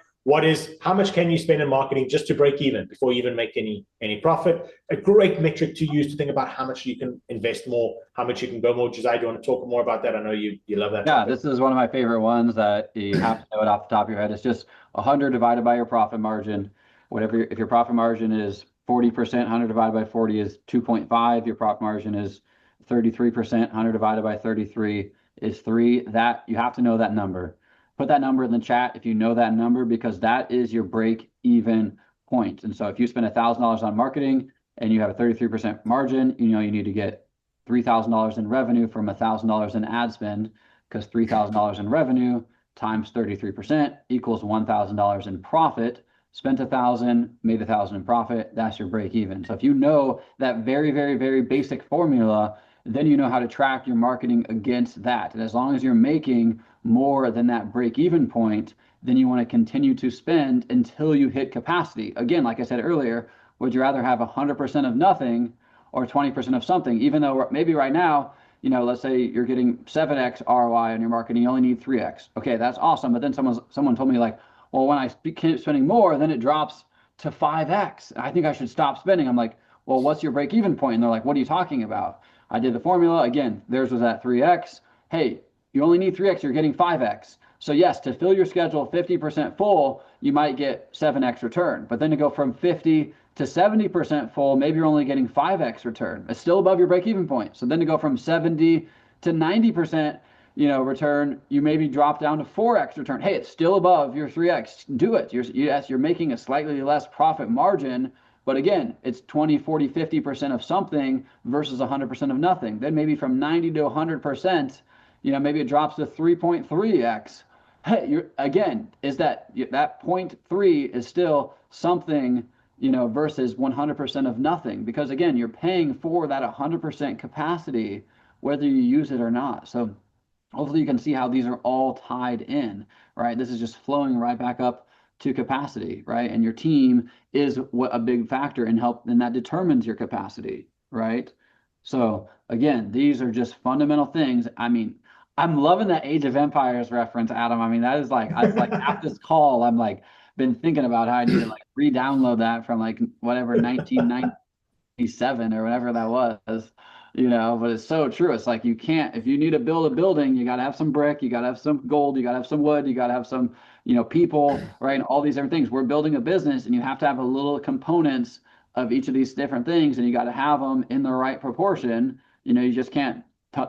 How much can you spend in marketing just to break even before you even make any profit? A great metric to use to think about how much you can invest more, how much you can go more. Josiah, do you want to talk more about that? I know you love that.
Yeah,
topic.
This is one of my favorite ones that you have to know it off the top of your head. It's just 100 divided by your profit margin. If your profit margin is 40%, 100 divided by 40 is 2.5. Your profit margin is 33%, 100 divided by 33 is 3. That you have to know that number. Put that number in the chat if you know that number, because that is your break-even point. And so if you spend $1,000 on marketing and you have a 33% margin, you know you need to get $3,000 in revenue from $1,000 in ad spend, because $3,000 in revenue times 33% equals $1,000 in profit. Spent 1,000, made 1,000 in profit. That's your break-even. So if you know that very, very, very basic formula, then you know how to track your marketing against that. And as long as you're making more than that break-even point, then you want to continue to spend until you hit capacity. Again, like I said earlier, would you rather have 100% of nothing or 20% of something? Even though maybe right now, you know, let's say you're getting 7x ROI on your marketing, you only need 3x. Okay, that's awesome. But then someone told me like, well, when I keep spending more, then it drops to 5x. I think I should stop spending. I'm like, well, what's your break-even point? And they're like, what are you talking about? I did the formula. Again, theirs was at 3x. Hey, you only need 3x, you're getting 5x. So yes, to fill your schedule 50% full, you might get 7x return. But then to go from 50 to 70% full, maybe you're only getting 5x return. It's still above your break-even point. So then to go from 70 to 90%, return, you maybe drop down to 4x return. Hey, it's still above your 3x. Do it. You're making a slightly less profit margin, But again, it's 20, 40, 50% of something versus 100% of nothing. Then maybe from 90 to 100%, maybe it drops to 3.3x. Hey, again, is that 0.3 is still something, versus 100% of nothing, because again, you're paying for that 100% capacity, whether you use it or not. So hopefully you can see how these are all tied in, right? This is just flowing right back up to capacity, right? And your team is a big factor in and that determines your capacity, right? So again, these are just fundamental things. I mean, I'm loving that Age of Empires reference, Adam. I mean, that is like, after this call, I'm like, been thinking about how I need to like re-download that from like whatever 1997 or whatever that was, but it's so true. It's like, you can't, if you need to build a building, you got to have some brick, you got to have some gold, you got to have some wood, you got to have some, people, right? And all these different things. We're building a business, and you have to have a little components of each of these different things, and you got to have them in the right proportion. You just can't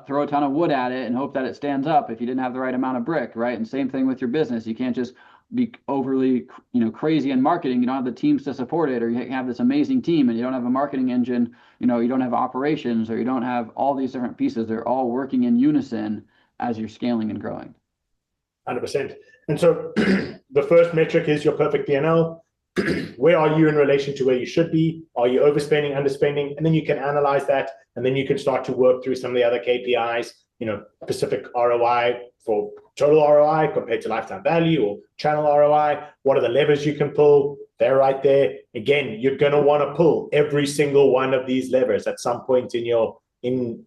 throw a ton of wood at it and hope that it stands up if you didn't have the right amount of brick, right? And same thing with your business. You can't just be overly, crazy in marketing. You don't have the teams to support it, or you have this amazing team and you don't have a marketing engine, you don't have operations, or you don't have all these different pieces. They're all working in unison as you're scaling and growing.
100%. And so the first metric is your perfect P&L. Where are you in relation to where you should be? Are you overspending, underspending? And then you can analyze that, and then you can start to work through some of the other KPIs, specific ROI for total ROI compared to lifetime value, or channel ROI. What are the levers you can pull? They're right there. Again, you're going to want to pull every single one of these levers at some point in your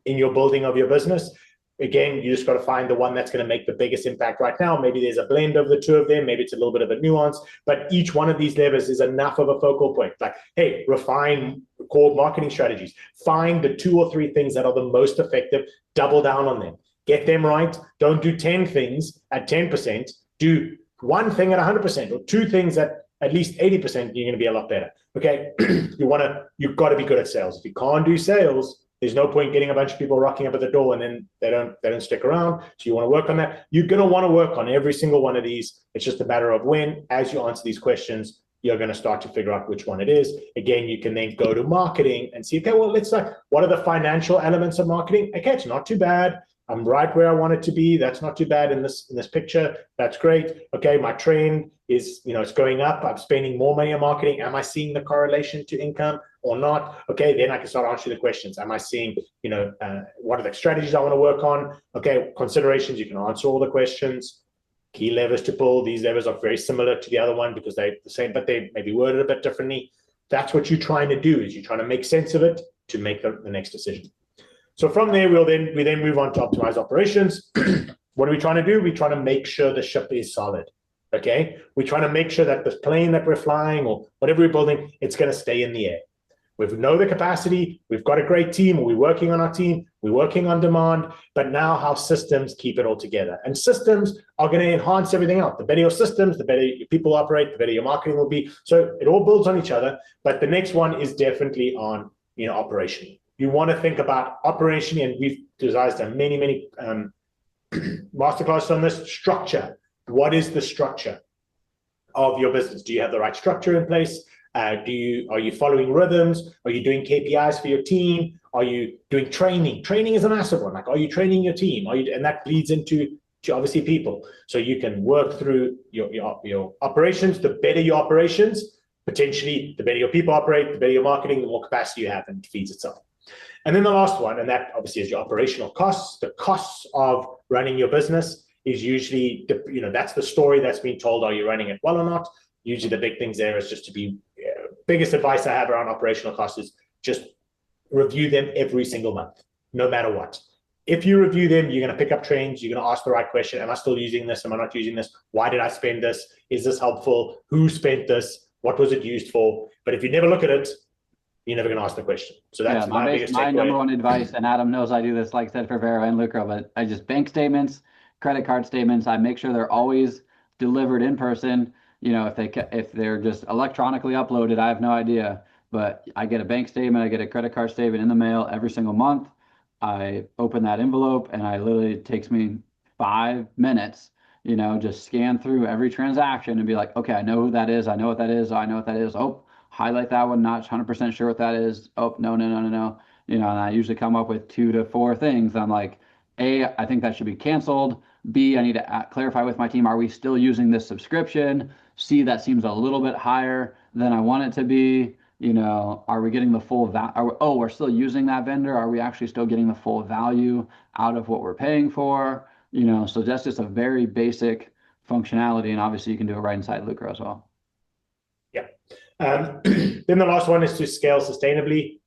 building of your business. Again, you just got to find the one that's going to make the biggest impact right now. Maybe there's a blend of the two of them. Maybe it's a little bit of a nuance, but each one of these levers is enough of a focal point. Like, hey, refine core marketing strategies. Find the 2 or 3 things that are the most effective. Double down on them. Get them right. Don't do 10 things at 10%. Do one thing at 100%, or 2 things at least 80%. You're going to be a lot better. Okay. You've got to be good at sales. If you can't do sales, there's no point getting a bunch of people rocking up at the door and then they don't stick around. So you want to work on that. You're going to want to work on every single one of these. It's just a matter of when, as you answer these questions, you're going to start to figure out which one it is. Again, you can then go to marketing and see, okay, well, let's what are the financial elements of marketing? Okay, it's not too bad. I'm right where I want it to be. That's not too bad in this picture. That's great. Okay, my trend is, it's going up. I'm spending more money on marketing. Am I seeing the correlation to income or not? Okay, then I can start answering the questions. Am I seeing, what are the strategies I want to work on? Okay, considerations, you can answer all the questions. Key levers to pull. These levers are very similar to the other one because they're the same, but they may be worded a bit differently. That's what you're trying to do, is you're trying to make sense of it to make the next decision. So from there, we then move on to optimize operations. What are we trying to do? We're trying to make sure the ship is solid. Okay, we're trying to make sure that the plane that we're flying or whatever we're building, it's going to stay in the air. We know the capacity. We've got a great team. We're working on our team. We're working on demand. But now, how systems keep it all together? And systems are going to enhance everything else. The better your systems, the better your people operate, the better your marketing will be. So it all builds on each other. But the next one is definitely on operation. You want to think about operation, and we've designed many masterclasses on this. Structure. What is the structure of your business? Do you have the right structure in place? Are you following rhythms? Are you doing KPIs for your team? Are you doing training? Training is a massive one. Like, are you training your team? And that bleeds into obviously people. So you can work through your operations. The better your operations, potentially, the better your people operate, the better your marketing, the more capacity you have, and it feeds itself. And then the last one, and that obviously is your operational costs. The costs of running your business is usually, that's the story that's being told. Are you running it well or not? Usually the big things there is just to be, biggest advice I have around operational costs is just review them every single month, no matter what. If you review them, you're going to pick up trends. You're going to ask the right question. Am I still using this? Am I not using this? Why did I spend this? Is this helpful? Who spent this? What was it used for? But if you never look at it, you're never going to ask the question. So that's my biggest takeaway.
My number one advice, and Adam knows I do this, like I said, for Vero and Lucro, but I just bank statements, credit card statements. I make sure they're always delivered in person. If they're just electronically uploaded, I have no idea. But I get a bank statement, I get a credit card statement in the mail every single month. I open that envelope, and it takes me 5 minutes, just scan through every transaction and be like, okay, I know who that is. I know what that is. I know what that is. Oh, highlight that one, not 100% sure what that is. Oh, no. And I usually come up with 2 to 4 things. I'm like, A, I think that should be canceled. B, I need to clarify with my team, are we still using this subscription? C, that seems a little bit higher than I want it to be. Are we getting the full value? Oh, we're still using that vendor. Are we actually still getting the full value out of what we're paying for? So that's just a very basic functionality. And obviously you can do it right inside Lucro as well.
Yeah. Then the last one is to scale sustainably.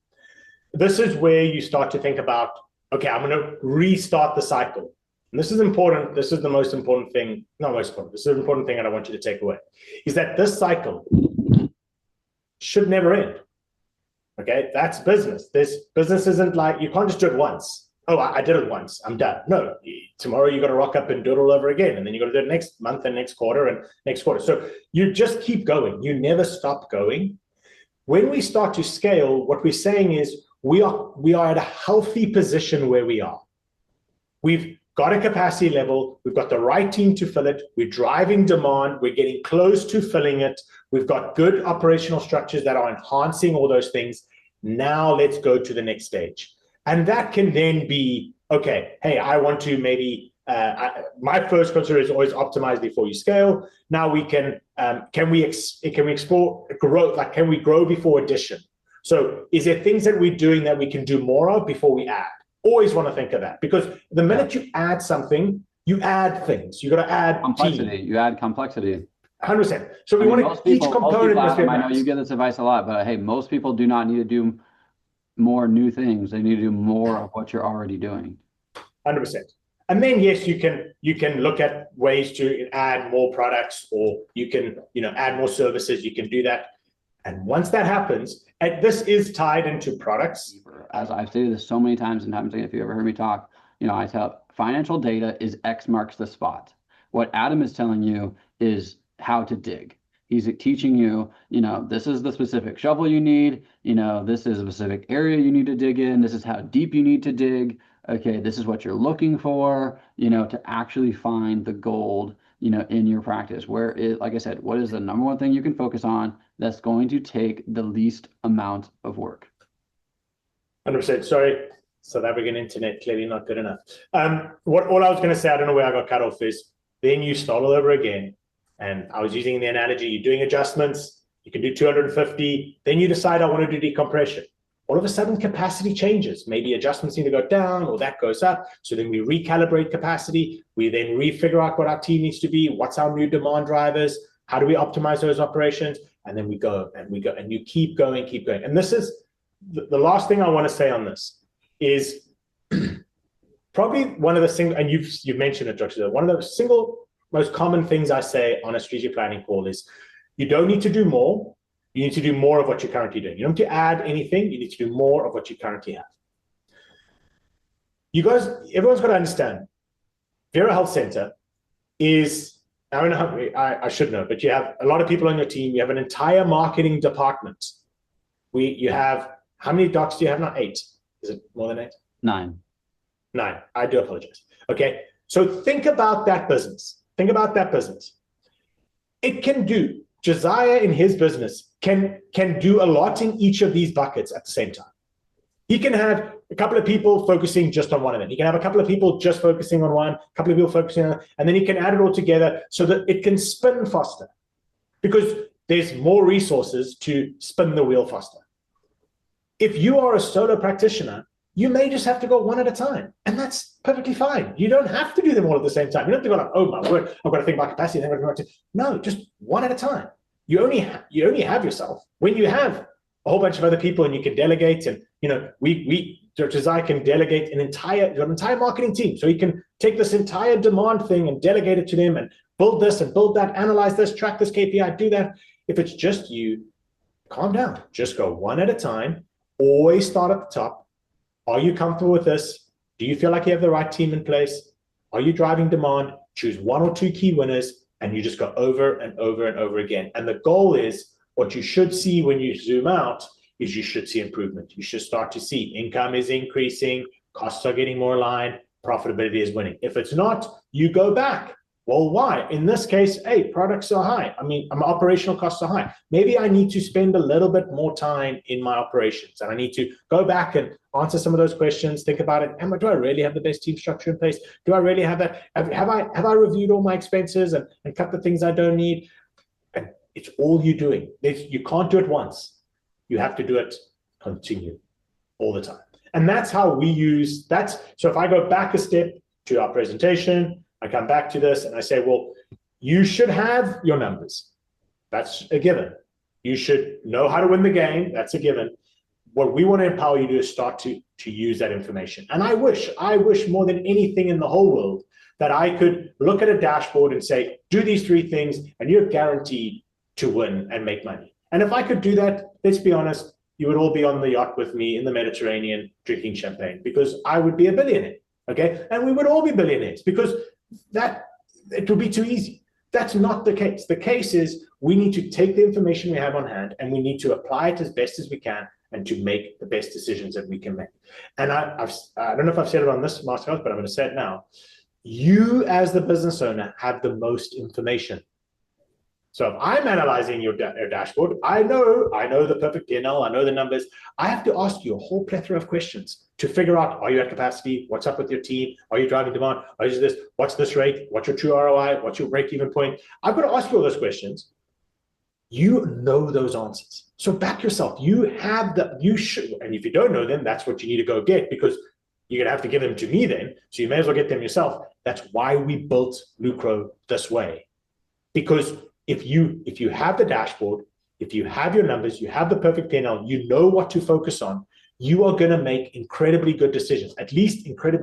This is where you start to think about, okay, I'm going to restart the cycle. And this is important. This is the most important thing. Not most important. This is an important thing that I want you to take away, is that this cycle should never end. Okay, that's business. This business isn't like, you can't just do it once. Oh, I did it once, I'm done. No, tomorrow you got to rock up and do it all over again. And then you got to do it next month and next quarter and next quarter. So you just keep going. You never stop going. When we start to scale, what we're saying is we are at a healthy position where we are. We've got a capacity level. We've got the right team to fill it. We're driving demand. We're getting close to filling it. We've got good operational structures that are enhancing all those things. Now let's go to the next stage. And that can then be, okay, hey, I want to maybe, my first concern is always optimize before you scale. Now we can we explore growth? Like, can we grow before addition? So is there things that we're doing that we can do more of before we add? Always want to think of that, because the minute you add something, you add things. You got to add
complexity. You add complexity.
100%. So we want to each component.
I know you get this advice a lot, but hey, most people do not need to do more new things. They need to do more of what you're already doing.
100%. And then yes, you can look at ways to add more products, or you can add more services. You can do that. And once that happens, and this is tied into products.
As I've stated this so many times, and haven't, if you ever heard me talk, I tell financial data is X marks the spot. What Adam is telling you is how to dig. He's teaching you, this is the specific shovel you need, this is a specific area you need to dig in, this is how deep you need to dig, okay, this is what you're looking for, to actually find the gold, in your practice. Where is, like I said, what is the number one thing you can focus on that's going to take the least amount of work?
100%. Sorry, South African internet, clearly not good enough. All I was going to say, I don't know where I got cut off, is then you start all over again. And I was using the analogy, you're doing adjustments, you can do 250, then you decide I want to do decompression. All of a sudden capacity changes. Maybe adjustments need to go down or that goes up. So then we recalibrate capacity. We then refigure out what our team needs to be. What's our new demand drivers? How do we optimize those operations? And then we go and you keep going. And this is the last thing I want to say on this is probably one of the single, and you've mentioned it, Dr. one of the single most common things I say on a strategic planning call is you don't need to do more. You need to do more of what you're currently doing. You don't need to add anything. You need to do more of what you currently have. You guys, everyone's got to understand, Vera Health Center is, I should know, but you have a lot of people on your team. You have an entire marketing department. You have, how many docs do you have now? 8. Is it more than 8?
9.
9. I do apologize. Okay. So think about that business. Think about that business. It can do, Josiah in his business can do a lot in each of these buckets at the same time. He can have a couple of people focusing just on one of them. He can have a couple of people just focusing on one, a couple of people focusing on, and then he can add it all together so that it can spin faster, because there's more resources to spin the wheel faster. If you are a solo practitioner, you may just have to go one at a time, and that's perfectly fine. You don't have to do them all at the same time. You don't have to go like, oh my word, I've got to think about capacity. No, just one at a time. You only have yourself. When you have a whole bunch of other people and you can delegate, and Josiah can delegate an entire marketing team, so he can take this entire demand thing and delegate it to them and build this and build that, analyze this, track this KPI, do that. If it's just you, calm down. Just go one at a time. Always start at the top. Are you comfortable with this? Do you feel like you have the right team in place? Are you driving demand? Choose 1 or 2 key winners, and you just go over and over and over again. And the goal is, what you should see when you zoom out is you should see improvement. You should start to see income is increasing, costs are getting more aligned, profitability is winning. If it's not, you go back Well, why? In this case, hey, products are high. I mean, my operational costs are high. Maybe I need to spend a little bit more time in my operations, and I need to go back and answer some of those questions, think about it. Do I really have the best team structure in place? Do I really have that? Have I reviewed all my expenses and cut the things I don't need? And it's all you're doing. You can't do it once. You have to do it continue all the time. And that's how we use that. So if I go back a step to our presentation, I come back to this and I say, well, you should have your numbers. That's a given. You should know how to win the game. That's a given. What we want to empower you to do is start to use that information. And I wish more than anything in the whole world that I could look at a dashboard and say, do these 3 things and you're guaranteed to win and make money. And if I could do that, let's be honest, you would all be on the yacht with me in the Mediterranean drinking champagne because I would be a billionaire, okay? And we would all be billionaires because it would be too easy. That's not the case. The case is we need to take the information we have on hand and we need to apply it as best as we can and to make the best decisions that we can make. And I don't know if I've said it on this masterclass, but I'm going to say it now. You as the business owner have the most information. So if I'm analyzing your dashboard, I know the perfect P&L, I know the numbers. I have to ask you a whole plethora of questions to figure out, are you at capacity? What's up with your team? Are you driving demand? What's this rate? What's your true ROI? What's your break-even point? I've got to ask you all those questions. You know those answers. So back yourself. You should, and if you don't know them, that's what you need to go get because you're gonna have to give them to me then. So you may as well get them yourself. That's why we built Lucro this way. Because if you have the dashboard, if you have your numbers, you have the perfect P&L, you know what to focus on, you are going to make incredibly good decisions, at least they're going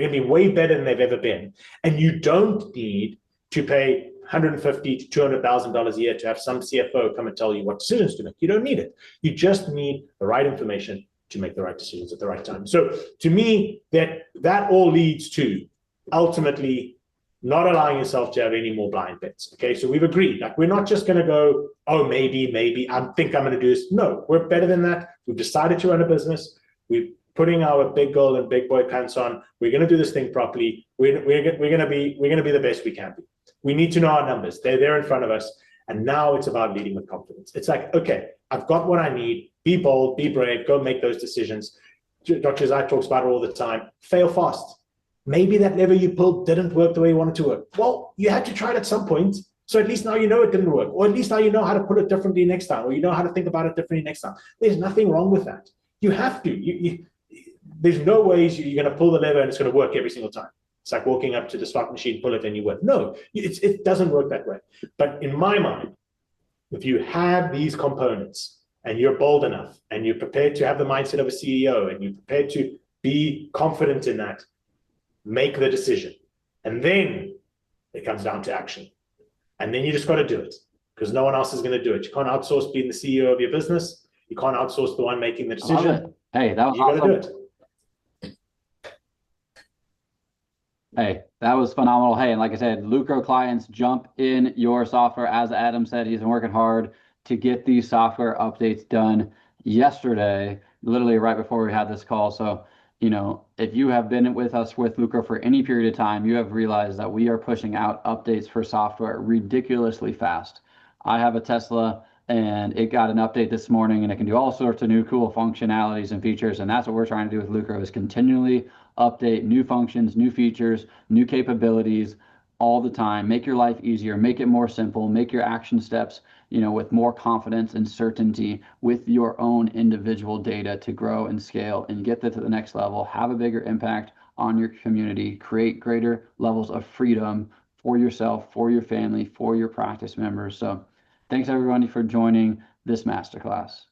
to be way better than they've ever been. And you don't need to pay $150,000 to $200,000 a year to have some CFO come and tell you what decisions to make. You don't need it. You just need the right information to make the right decisions at the right time. So to me, that all leads to ultimately not allowing yourself to have any more blind bets. Okay, so we've agreed. Like, we're not just going to go, oh, maybe, I think I'm going to do this. No, we're better than that. We've decided to run a business. We're putting our big girl and big boy pants on. We're going to do this thing properly. We're going to be the best we can be. We need to know our numbers. They're there in front of us. And now it's about leading with confidence. It's like, okay, I've got what I need. Be bold, be brave, go make those decisions. Dr. Josiah talks about it all the time. Fail fast. Maybe that lever you pulled didn't work the way you wanted to work. Well, you had to try it at some point. So at least now you know it didn't work. Or at least now you know how to put it differently next time. Or you know how to think about it differently next time. There's nothing wrong with that. You have to. There's no ways you're going to pull the lever and it's going to work every single time. It's like walking up to the slot machine, pull it, and you win. No, it doesn't work that way. But in my mind, if you have these components and you're bold enough and you're prepared to have the mindset of a CEO and you're prepared to be confident in that, make the decision. And then it comes down to action. And then you just got to do it because no one else is going to do it. You can't outsource being the CEO of your business. You can't outsource the one making the decision.
Hey, that was
you
awesome.
got to do it.
Hey, that was phenomenal. Hey, and like I said, Lucro clients, jump in your software. As Adam said, he's been working hard to get these software updates done yesterday, literally right before we had this call. So, you know, if you have been with us with Lucro for any period of time, you have realized that we are pushing out updates for software ridiculously fast. I have a Tesla and it got an update this morning and it can do all sorts of new cool functionalities and features. And that's what we're trying to do with Lucro, is continually update new functions, new features, new capabilities all the time. Make your life easier, make it more simple, make your action steps, you know, with more confidence and certainty with your own individual data to grow and scale and get that to the next level, have a bigger impact on your community, create greater levels of freedom for yourself, for your family, for your practice members. So thanks everybody for joining this masterclass.